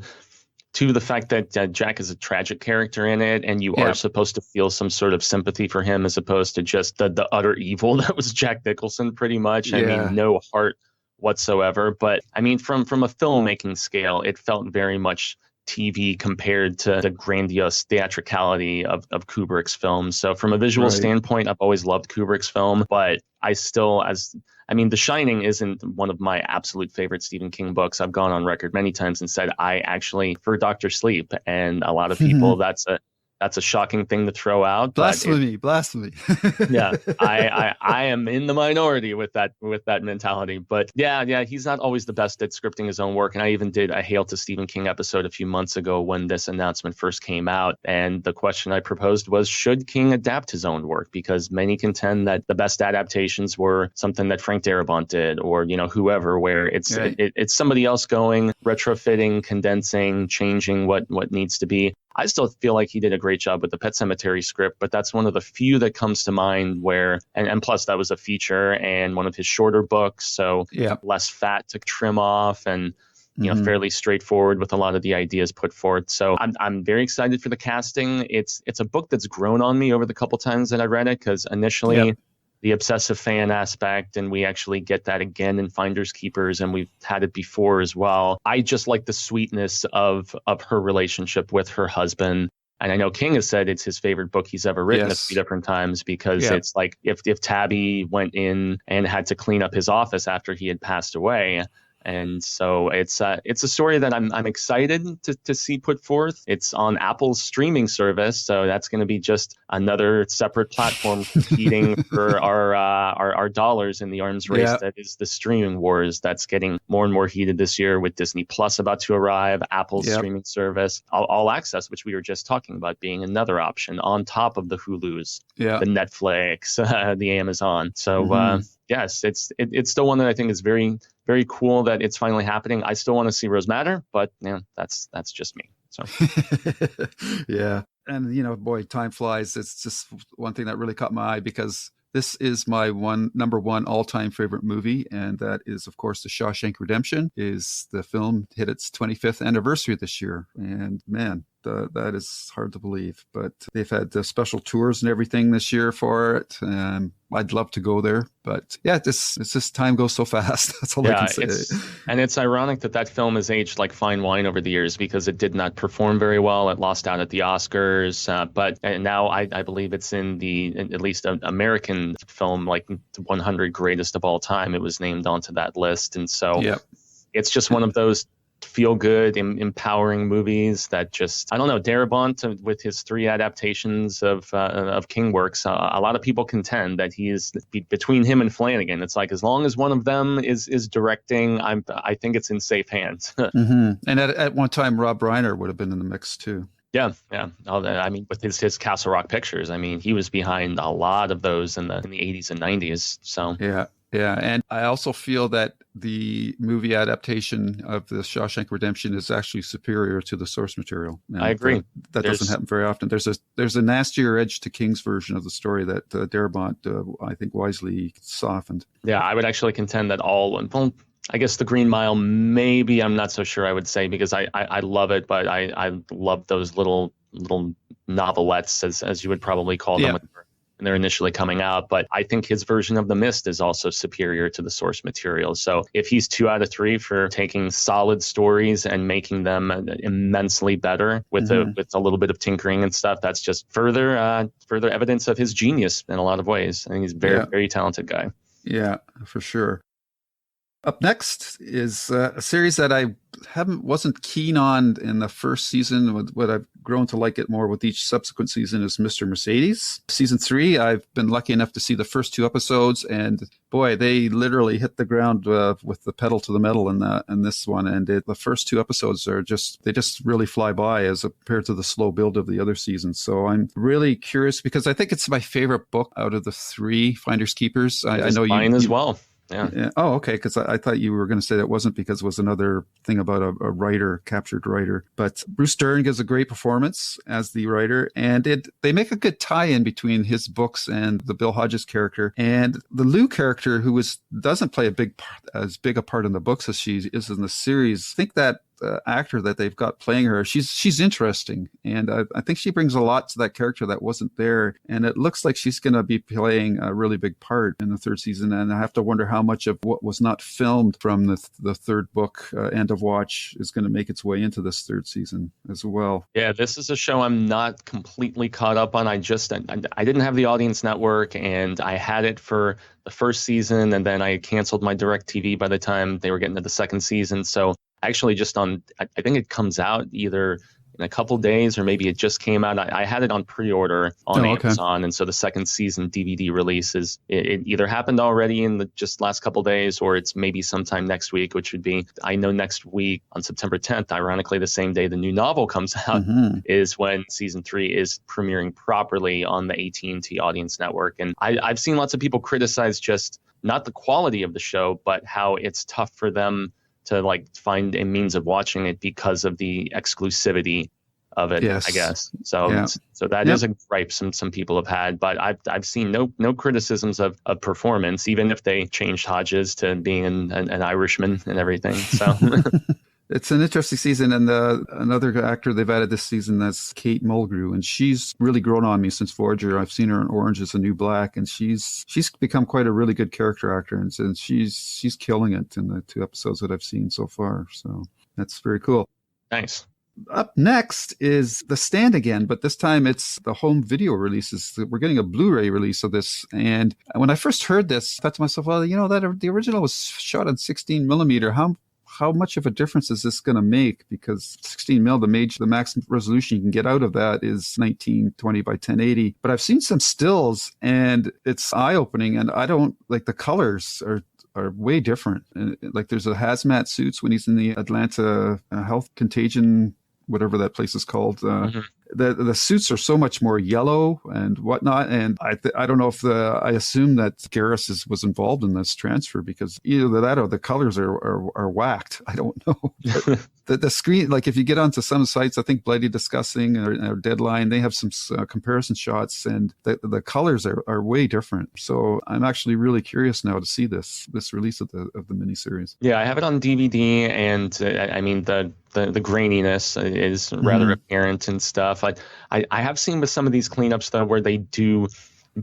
the fact that Jack is a tragic character in it, and you are supposed to feel some sort of sympathy for him as opposed to just the utter evil that was Jack Nicholson, pretty much. I mean, no heart whatsoever. But I mean, from a filmmaking scale, it felt very much TV compared to the grandiose theatricality of Kubrick's films. So from a visual standpoint, I've always loved Kubrick's film, but I still, The Shining isn't one of my absolute favorite Stephen King books. I've gone on record many times and said I actually prefer Dr. Sleep, and a lot of people, that's a shocking thing to throw out. Blasphemy. I am in the minority with that mentality. But he's not always the best at scripting his own work. And I even did a Hail to Stephen King episode a few months ago when this announcement first came out. And the question I proposed was, should King adapt his own work? Because many contend that the best adaptations were something that Frank Darabont did, or whoever, where it's somebody else going, retrofitting, condensing, changing what needs to be. I still feel like he did a great job with the Pet Sematary script, but that's one of the few that comes to mind where, and plus that was a feature and one of his shorter books, so less fat to trim off and fairly straightforward with a lot of the ideas put forth. So I'm very excited for the casting. It's a book that's grown on me over the couple times that I read it, because initially the obsessive fan aspect, and we actually get that again in Finders Keepers, and we've had it before as well. I just like the sweetness of her relationship with her husband. And I know King has said it's his favorite book he's ever written a few different times, because it's like if Tabby went in and had to clean up his office after he had passed away. And so it's a story that I'm excited to see put forth. It's on Apple's streaming service, so that's going to be just another separate platform competing for our dollars in the arms race that is the streaming wars. That's getting more and more heated this year, with Disney Plus about to arrive, Apple's streaming service, all access, which we were just talking about being another option on top of the Hulus, the Netflix, the Amazon. So yes, it's still one that I think is very, very cool that it's finally happening. I still want to see Rose Madder, but that's just me. So and boy, time flies. It's just one thing that really caught my eye, because this is my number one all-time favorite movie, and that is, of course, The Shawshank Redemption. Is the film hit its 25th anniversary this year, and man, that is hard to believe. But they've had the special tours and everything this year for it. I'd love to go there, but it's just time goes so fast. That's all I can say. And it's ironic that film has aged like fine wine over the years, because it did not perform very well. It lost out at the Oscars, but now I believe it's in at least an American film, like 100 greatest of all time. It was named onto that list, and so it's just one of those feel-good, empowering movies that just, I don't know, Darabont, with his 3 adaptations of King works, a lot of people contend that he is, between him and Flanagan, it's like, as long as one of them is directing, I think it's in safe hands. And at one time, Rob Reiner would have been in the mix too. Yeah. I mean, with his Castle Rock Pictures, I mean, he was behind a lot of those in the 80s and 90s. So Yeah, and I also feel that the movie adaptation of The Shawshank Redemption is actually superior to the source material. And I agree. That doesn't happen very often. There's a nastier edge to King's version of the story that Darabont, I think, wisely softened. Yeah, I would actually contend that I guess The Green Mile, maybe I'm not so sure I would say, because I love it, but I love those little novelettes, as you would probably call them, when they're initially coming out. But I think his version of The Mist is also superior to the source material. So if he's 2 out of 3 for taking solid stories and making them immensely better with a little bit of tinkering and stuff, that's just further evidence of his genius in a lot of ways. I think he's a very, very talented guy. Yeah, for sure. Up next is a series that I wasn't keen on in the first season, but I've grown to like it more with each subsequent season, is Mr. Mercedes. Season 3, I've been lucky enough to see the first 2 episodes, and boy, they literally hit the ground with the pedal to the metal in this one. And the first 2 episodes they just really fly by as compared to the slow build of the other seasons. So I'm really curious, because I think it's my favorite book out of the 3 Finders Keepers. I know mine as well. Yeah. Oh, okay. Because I thought you were going to say that wasn't, because it was another thing about a captured writer. But Bruce Dern gives a great performance as the writer, and they make a good tie-in between his books and the Bill Hodges character, and the Lou character, who doesn't play as big a part in the books as she is in the series. I think that actor that they've got playing her, she's interesting, and I think she brings a lot to that character that wasn't there, and it looks like she's going to be playing a really big part in the 3rd season. And I have to wonder how much of what was not filmed from the 3rd book, End of Watch, is going to make its way into this 3rd season as well. Yeah, this is a show I'm not completely caught up on. I didn't have the Audience Network, and I had it for the first season, and then I canceled my DirecTV by the time they were getting to the 2nd season. So actually, I think it comes out either in a couple days, or maybe it just came out. I had it on pre-order on Amazon, and so the 2nd season DVD release it either happened already in the just last couple days, or it's maybe sometime next week, which would be, I know, next week on September 10th, ironically the same day the new novel comes out, is when season 3 is premiering properly on the AT&T Audience Network. And I've seen lots of people criticize just not the quality of the show, but how it's tough for them to find a means of watching it because of the exclusivity of it, Yes. I guess. So Yeah. so that is a gripe some people have had, but I've seen no criticisms of performance, even if they changed Hodges to being an Irishman and everything. So It's an interesting season, and another actor they've added this season, that's Kate Mulgrew, and she's really grown on me since Voyager. I've seen her in Orange Is the New Black, and she's become quite a really good character actor, and she's killing it in the 2 episodes that I've seen so far. So that's very cool. nice. Up next is The Stand again, but this time it's the home video releases. We're getting a Blu-ray release of this. And when I first heard this, I thought to myself, well, that the original was shot on 16 millimeter. How much of a difference is this going to make? Because 16 mil, the max resolution you can get out of that is 1920 by 1080. But I've seen some stills, and it's eye-opening, and I don't like the colors are way different. Like there's a hazmat suits when he's in the Atlanta health contagion, whatever that place is called. The suits are so much more yellow and whatnot. And I don't know if I assume that Garrus was involved in this transfer, because either that or the colors are whacked. I don't know. The screen, like if you get onto some sites, I think Bloody Discussing or Deadline, they have some comparison shots, and the colors are way different. So I'm actually really curious now to see this release of the miniseries. Yeah, I have it on DVD, and I mean the graininess is rather apparent and stuff. I have seen with some of these cleanups though where they do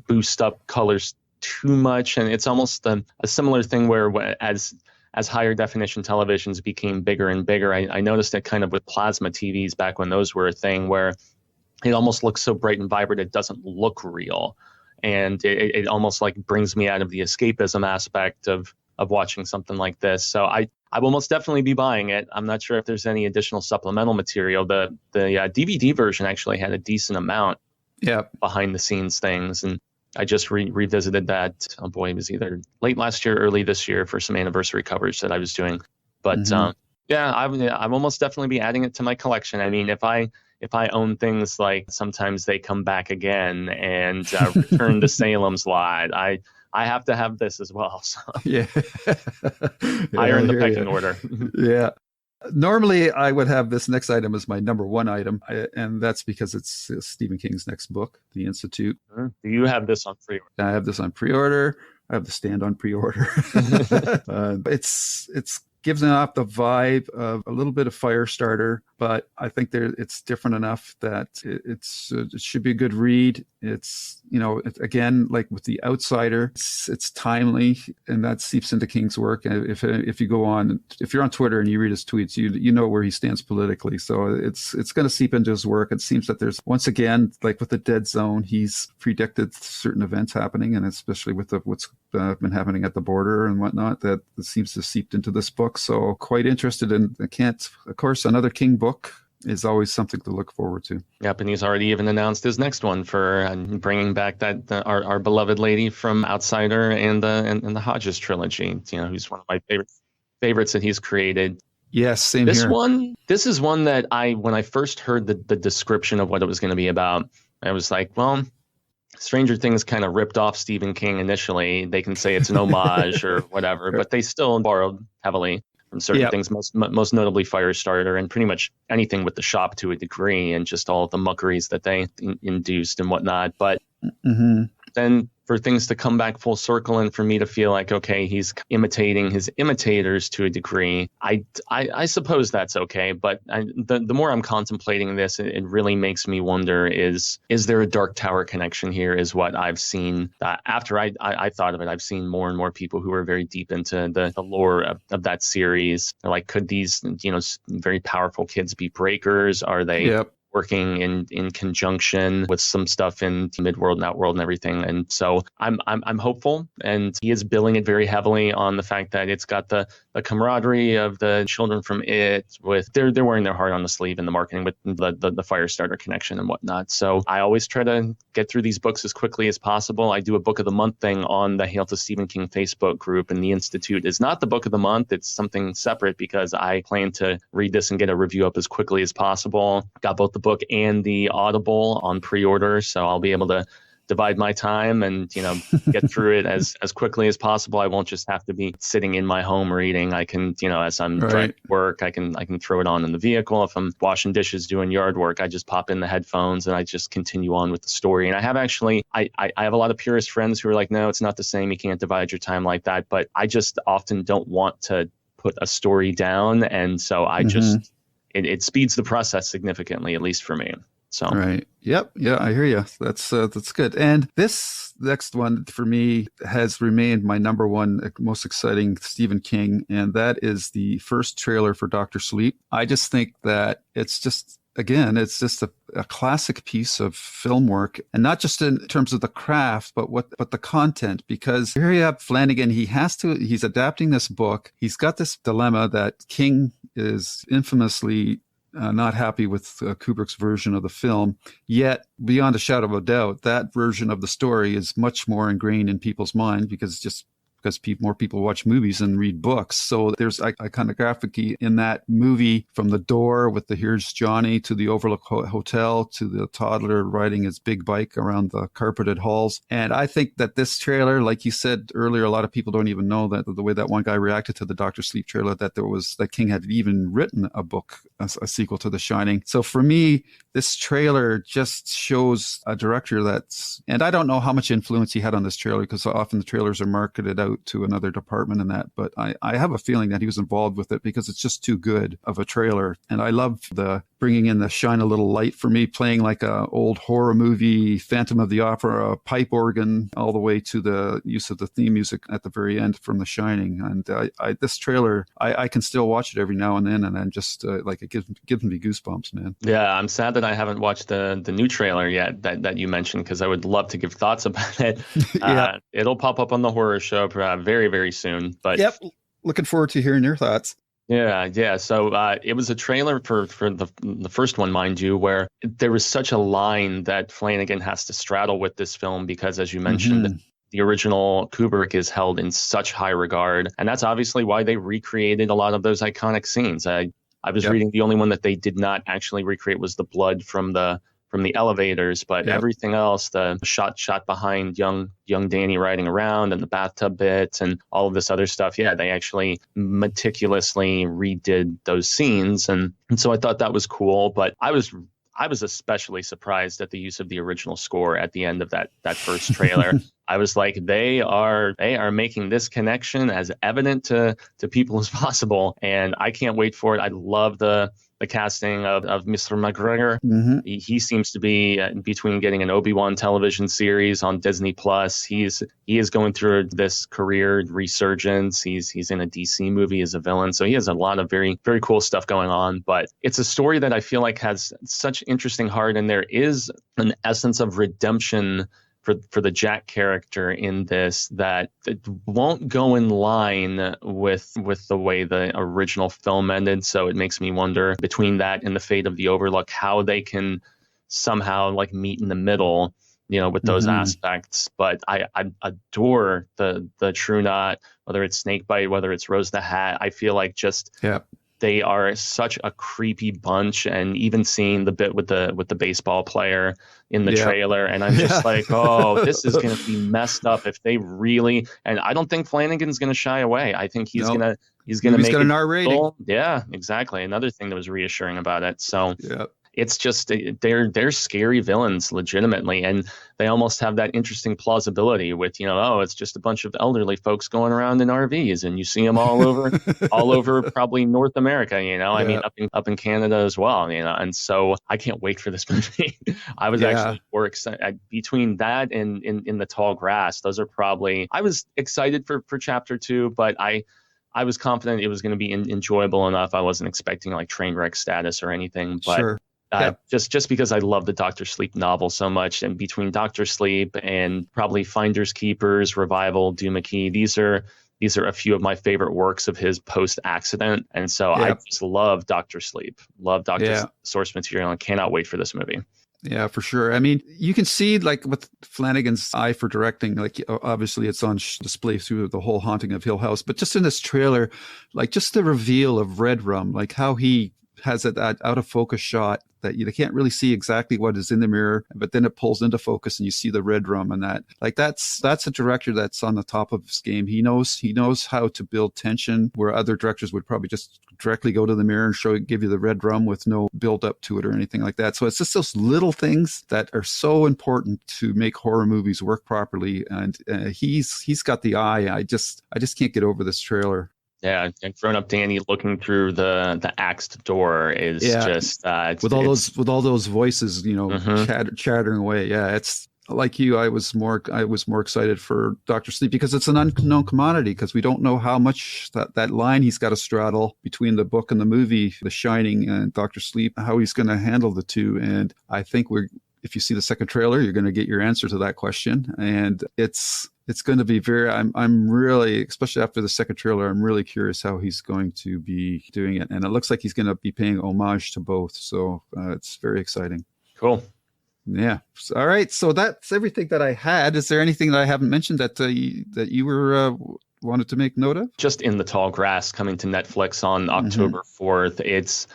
boost up colors too much, and it's almost a similar thing where as higher definition televisions became bigger and bigger, I noticed it kind of with plasma TVs back when those were a thing, where it almost looks so bright and vibrant it doesn't look real, and it almost like brings me out of the escapism aspect of watching something like this. So I will most definitely be buying it. I'm not sure if there's any additional supplemental material. The DVD version actually had a decent amount behind the scenes things, and I just revisited that. Oh boy, it was either late last year, early this year for some anniversary coverage that I was doing. But I will most definitely be adding it to my collection. I mean, if I own things like Sometimes They Come Back Again and Return to Salem's Lot, I have to have this as well. So. Yeah. Higher in the pecking order. Yeah. Normally, I would have this next item as my number 1 item, and that's because it's Stephen King's next book, The Institute. Do you have this on pre-order? I have this on pre-order. I have The Stand on pre-order. It's gives off the vibe of a little bit of Firestarter, but I think it's different enough that it should be a good read. It's, again, like with The Outsider, it's timely, and that seeps into King's work. If you're on Twitter and you read his tweets, you know where he stands politically. So it's going to seep into his work. It seems that there's, once again, like with the Dead Zone, he's predicted certain events happening, and especially with what's been happening at the border and whatnot, that it seems to seep into this book. So quite interested in. Of course, another King book is always something to look forward to. Yep, and he's already even announced his next one for bringing back our beloved lady from Outsider and the Hodges trilogy. Who's one of my favorites that he's created. Yes, same here. This is one that when I first heard the description of what it was going to be about, I was like, well, Stranger Things kind of ripped off Stephen King initially. They can say it's an homage or whatever, but they still borrowed heavily from certain things, most notably Firestarter, and pretty much anything with the shop to a degree, and just all the muckeries that they induced and whatnot. But then for things to come back full circle and for me to feel like, okay, he's imitating his imitators to a degree, I suppose that's okay. But the more I'm contemplating this, it really makes me wonder, is there a Dark Tower connection here, is what I've seen. After I thought of it, I've seen more and more people who are very deep into the lore of that series. They're like, could these very powerful kids be breakers? Are they working in conjunction with some stuff in Midworld and Outworld and everything? And so I'm hopeful, and he is billing it very heavily on the fact that it's got the camaraderie of the children from It, with they're wearing their heart on the sleeve in the marketing with the Firestarter connection and whatnot. So I always try to get through these books as quickly as possible. I do a book of the month thing on the Hail to Stephen King Facebook group, and The Institute is not the book of the month. It's something separate, because I plan to read this and get a review up as quickly as possible. Got both the book and the Audible on pre-order, so I'll be able to divide my time and, get through it as quickly as possible. I won't just have to be sitting in my home reading. I can, as I'm driving to work, I can throw it on in the vehicle. If I'm washing dishes, doing yard work, I just pop in the headphones and I just continue on with the story. And I have actually, I have a lot of purist friends who are like, no, it's not the same. You can't divide your time like that. But I just often don't want to put a story down. And so I just, it speeds the process significantly, at least for me. So. Right. Yep. Yeah, I hear you. That's good. And this next one for me has remained my number one most exciting Stephen King, and that is the first trailer for Dr. Sleep. I just think that it's just a classic piece of film work, and not just in terms of the craft, but the content. Because here you have Flanagan, he's adapting this book. He's got this dilemma that King is infamously not happy with Kubrick's version of the film. Yet, beyond a shadow of a doubt, that version of the story is much more ingrained in people's mind because more people watch movies and read books. So there's iconography in that movie, from the door with the "Here's Johnny" to the Overlook Hotel to the toddler riding his big bike around the carpeted halls. And I think that this trailer, like you said earlier, a lot of people don't even know that the way that one guy reacted to the Dr. Sleep trailer, that King had even written a book, a sequel to The Shining. So for me, this trailer just shows a director and I don't know how much influence he had on this trailer, because often the trailers are marketed out to another department in that, but I have a feeling that he was involved with it because it's just too good of a trailer. And I love the bringing in the "Shine a Little Light" for me, playing like a old horror movie, Phantom of the Opera, pipe organ, all the way to the use of the theme music at the very end from The Shining. And this trailer, I can still watch it every now and then, and I'm just it gives me goosebumps, man. Yeah, I'm sad that I haven't watched the new trailer yet that you mentioned, because I would love to give thoughts about it. Yeah. It'll pop up on the horror show very, very soon. But yep, looking forward to hearing your thoughts. Yeah. So it was a trailer for the first one, mind you, where there was such a line that Flanagan has to straddle with this film, because, as you mentioned, the original Kubrick is held in such high regard, and that's obviously why they recreated a lot of those iconic scenes. I was reading the only one that they did not actually recreate was the blood from the elevators, but everything else, the shot behind young Danny riding around, and the bathtub bits and all of this other stuff, they actually meticulously redid those scenes, and so I thought that was cool. But I was especially surprised at the use of the original score at the end of that first trailer. I was like, they are making this connection as evident to people as possible, and I can't wait for it. I love the casting of Mr. McGregor. He seems to be between getting an Obi-Wan television series on Disney Plus. He is going through this career resurgence. He's in a DC movie as a villain, so he has a lot of very, very cool stuff going on. But it's a story that I feel like has such interesting heart, and there is an essence of redemption for the Jack character in this that it won't go in line with the way the original film ended. So it makes me wonder, between that and the fate of the Overlook, how they can somehow meet in the middle, with those aspects. But I adore the True Knot, whether it's Snakebite, whether it's Rose the Hat. I feel like they are such a creepy bunch, and even seeing the bit with the baseball player in the trailer, and I'm just like, oh, this is going to be messed up if they really. And I don't think Flanagan's going to shy away. I think he's going to make it an R rating. Yeah, exactly. Another thing that was reassuring about it. So it's just they're scary villains, legitimately, and they almost have that interesting plausibility with it's just a bunch of elderly folks going around in RVs, and you see them all over probably North America. I mean up in Canada as well. And so I can't wait for this movie. I was actually more excited between that and in the Tall Grass. Those are probably, I was excited for chapter 2, but I was confident it was going to be enjoyable enough. I wasn't expecting train wreck status or anything, but. Sure. Just because I love the Dr. Sleep novel so much, and between Dr. Sleep and probably Finders Keepers, Revival, Doohickey, these are a few of my favorite works of his post-accident, and so I just love Dr. Sleep, love Dr. Source Material, and cannot wait for this movie. Yeah, for sure. I mean, you can see with Flanagan's eye for directing, obviously it's on display through the whole Haunting of Hill House, but just in this trailer, just the reveal of Red Rum, how he has that out of focus shot that you can't really see exactly what is in the mirror, but then it pulls into focus and you see the red rum and that. Like that's a director that's on the top of his game. He knows how to build tension where other directors would probably just directly go to the mirror and give you the red rum with no build up to it or anything like that. So it's just those little things that are so important to make horror movies work properly. And he's got the eye. I just can't get over this trailer. Yeah, and grown-up Danny looking through the axed door is just with all those voices, chattering away. Yeah, it's like you. I was more excited for Dr. Sleep because it's an unknown commodity, because we don't know how much that line he's got to straddle between the book and the movie, The Shining and Dr. Sleep, how he's going to handle the two. And I think if you see the second trailer, you're going to get your answer to that question. And it's going to be I'm really, especially after the second trailer, I'm really curious how he's going to be doing it. And it looks like he's going to be paying homage to both. So it's very exciting. Cool. Yeah. All right. So that's everything that I had. Is there anything that I haven't mentioned that you were wanted to make note of? Just In the Tall Grass, coming to Netflix on October 4th. It's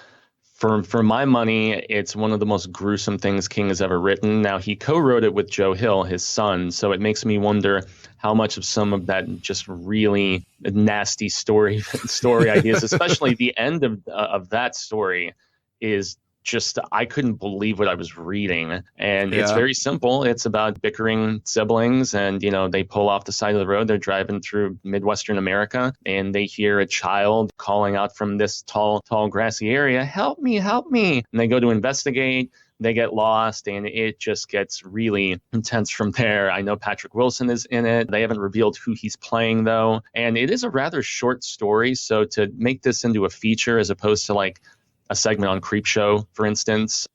For my money, it's one of the most gruesome things King has ever written. Now, he co-wrote it with Joe Hill, his son, so it makes me wonder how much of some of that just really nasty story ideas, especially the end of that story, is just, I couldn't believe what I was reading. And it's very simple. It's about bickering siblings, and they pull off the side of the road. They're driving through Midwestern America, and they hear a child calling out from this tall grassy area, "Help me, help me." And they go to investigate. They get lost, and it just gets really intense from there. I know Patrick Wilson is in it. They haven't revealed who he's playing, though. And it is a rather short story. So to make this into a feature as opposed to like a segment on Creepshow, for instance,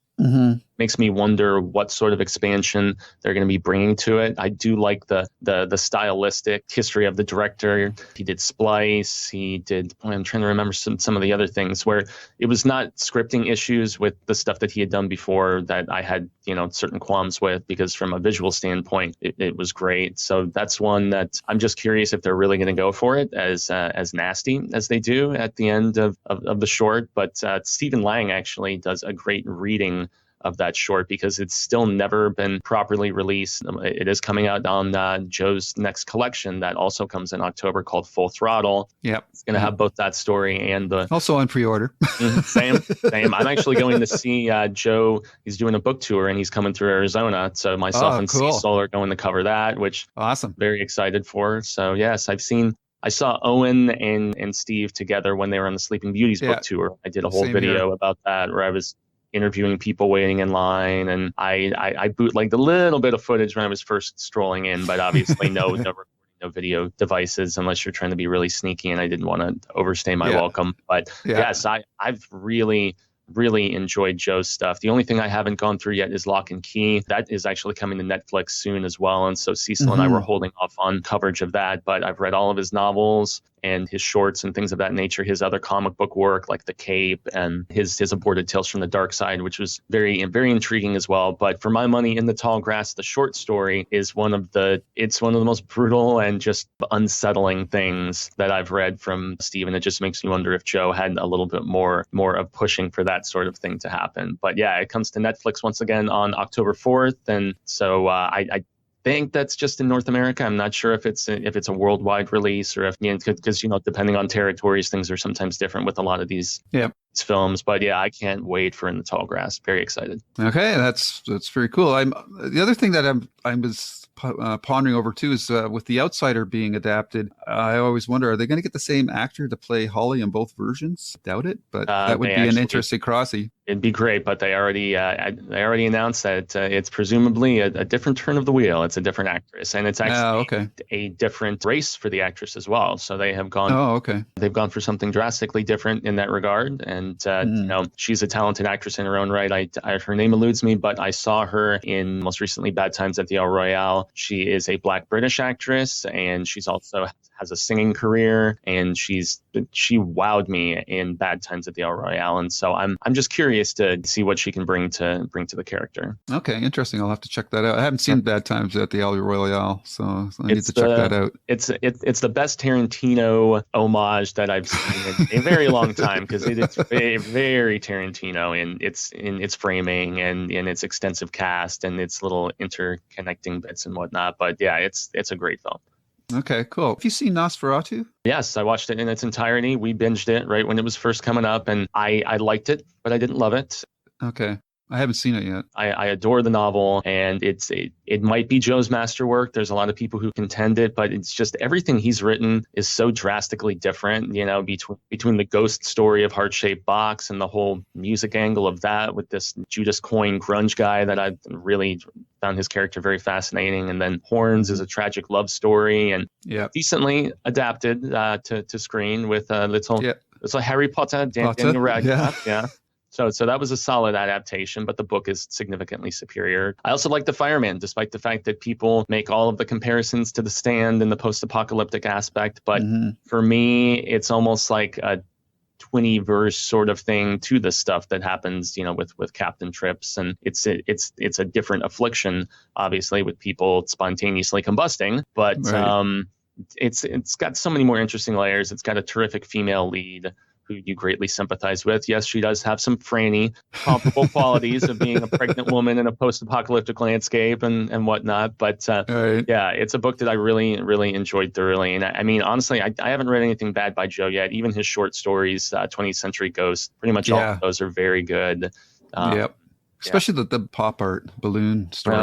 makes me wonder what sort of expansion they're going to be bringing to it. I do like the stylistic history of the director. He did Splice. He did, I'm trying to remember some of the other things where it was not scripting issues with the stuff that he had done before that I had, certain qualms with, because from a visual standpoint, it was great. So that's one that I'm just curious if they're really going to go for it as nasty as they do at the end of the short. But Stephen Lang actually does a great reading of that short, because it's still never been properly released. It is coming out on Joe's next collection that also comes in October, called Full Throttle. Yep. It's going to have both that story and the... Also on pre-order. Same. I'm actually going to see Joe. He's doing a book tour, and he's coming through Arizona. So myself and Cecil are going to cover that, which awesome. Very excited for. So yes, I saw Owen and Steve together when they were on the Sleeping Beauties book tour. I did a whole video about that where I was interviewing people waiting in line, and I bootlegged a little bit of footage when I was first strolling in, but obviously no recording, no video devices unless you're trying to be really sneaky, and I didn't want to overstay my welcome. But yes, I've really enjoyed Joe's stuff. The only thing I haven't gone through yet is Lock and Key. That is actually coming to Netflix soon as well. And so Cecil and I were holding off on coverage of that, but I've read all of his novels and his shorts and things of that nature, his other comic book work like The Cape and his aborted Tales from the Dark Side, which was very intriguing as well. But for my money, In the Tall Grass, the short story, is one of the most brutal and just unsettling things that I've read from Steve. And it just makes me wonder if Joe had a little bit more of pushing for that sort of thing to happen. But yeah, it comes to Netflix once again on October 4th. And so I think that's just in North America. I'm not sure if it's a worldwide release, or if, because depending on territories, things are sometimes different with a lot of these films. But yeah, I can't wait for In the Tall Grass. Very excited. Okay, that's very cool. The other thing that I was pondering over too is with The Outsider being adapted, I always wonder, are they going to get the same actor to play Holly in both versions? Doubt it, but that would be an interesting crossing. It'd be great, but they already announced that it's presumably a different turn of the wheel. It's a different actress, and it's actually a different race for the actress as well. So they have gone. They've gone for something drastically different in that regard, and she's a talented actress in her own right. Her name eludes me, but I saw her in most recently Bad Times at the El Royale. She is a Black British actress, and she's also has a singing career, and she wowed me in Bad Times at the El Royale. And so I'm just curious to see what she can bring to the character. Okay, interesting. I'll have to check that out. I haven't seen Bad Times at the El Royale, so I need to check that out. It's the best Tarantino homage that I've seen in a very long time, because it's very, very Tarantino in its framing and in its extensive cast and its little interconnecting bits and whatnot. But yeah, it's a great film. Okay, cool. Have you seen Nosferatu? Yes, I watched it in its entirety. We binged it right when it was first coming up, and I liked it, but I didn't love it. Okay. I haven't seen it yet. I adore the novel, and it might be Joe's masterwork. There's a lot of people who contend it, but it's just everything he's written is so drastically different, you know, between the ghost story of Heart-Shaped Box and the whole music angle of that with this Judas Coin grunge guy that I really found his character very fascinating. And then Horns is a tragic love story and decently adapted to screen with little Harry Potter, Daniel Radcliffe. Yeah. So that was a solid adaptation, but the book is significantly superior. I also like The Fireman, despite the fact that people make all of the comparisons to The Stand and the post-apocalyptic aspect. But for me, it's almost like a 20-verse sort of thing to the stuff that happens, you know, with Captain Trips. And it's a different affliction, obviously, with people spontaneously combusting. But it's got so many more interesting layers. It's got a terrific female lead who you greatly sympathize with. Yes, she does have some Franny comparable qualities of being a pregnant woman in a post-apocalyptic landscape and whatnot. But yeah, it's a book that I really, really enjoyed thoroughly. And I mean, honestly, I haven't read anything bad by Joe yet. Even his short stories, 20th Century Ghost, pretty much all of those are very good. Especially the pop art balloon story.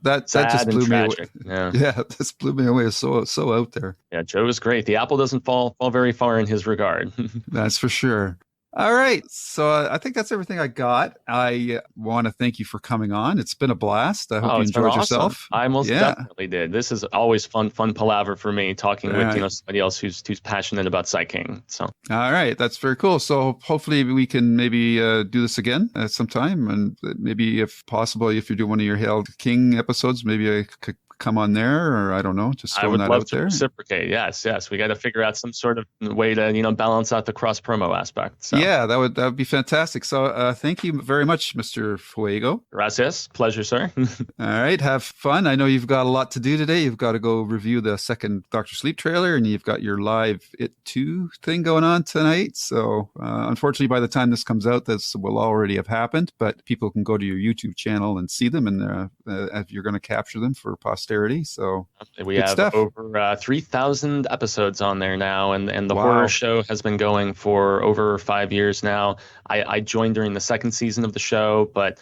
That just blew me away. Yeah, this blew me away. It's so out there. Yeah, Joe is great. The apple doesn't fall very far in his regard. That's for sure. All right. So I think that's everything I got. I want to thank you for coming on. It's been a blast. I hope you enjoyed yourself. I most definitely did. This is always fun palaver for me, talking with somebody else who's passionate about Sai King. So all right, that's very cool. So hopefully we can maybe do this again at some time, and maybe if possible, if you're doing one of your Hail King episodes, maybe I could come on there, or I don't know, just throwing that out there. I would love to reciprocate. Yes. We got to figure out some sort of way to, you know, balance out the cross promo aspect. So. Yeah, that would be fantastic. So thank you very much, Mr. Fuego. Gracias. Pleasure, sir. All right. Have fun. I know you've got a lot to do today. You've got to go review the second Dr. Sleep trailer, and you've got your live It 2 thing going on tonight. So unfortunately, by the time this comes out, this will already have happened, but people can go to your YouTube channel and see them, and if you're going to capture them for posterity. So we have over 3,000 episodes on there now, and the horror show has been going for over 5 years now. I joined during the second season of the show, but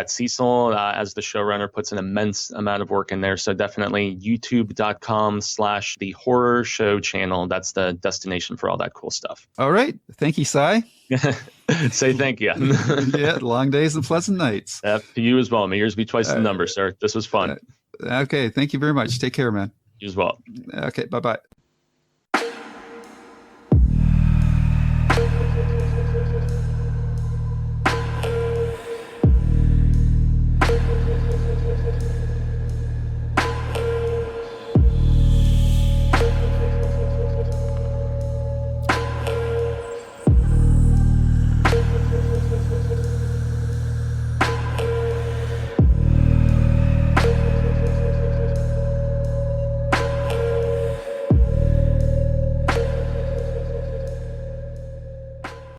Cecil as the showrunner puts an immense amount of work in there. So definitely youtube.com/the horror show channel. That's the destination for all that cool stuff. All right. Thank you, Sai. Say thank you. Yeah, long days and pleasant nights. To you as well. May yours be twice the number, sir. This was fun. Okay, thank you very much. Take care, man. You as well. Okay, bye-bye.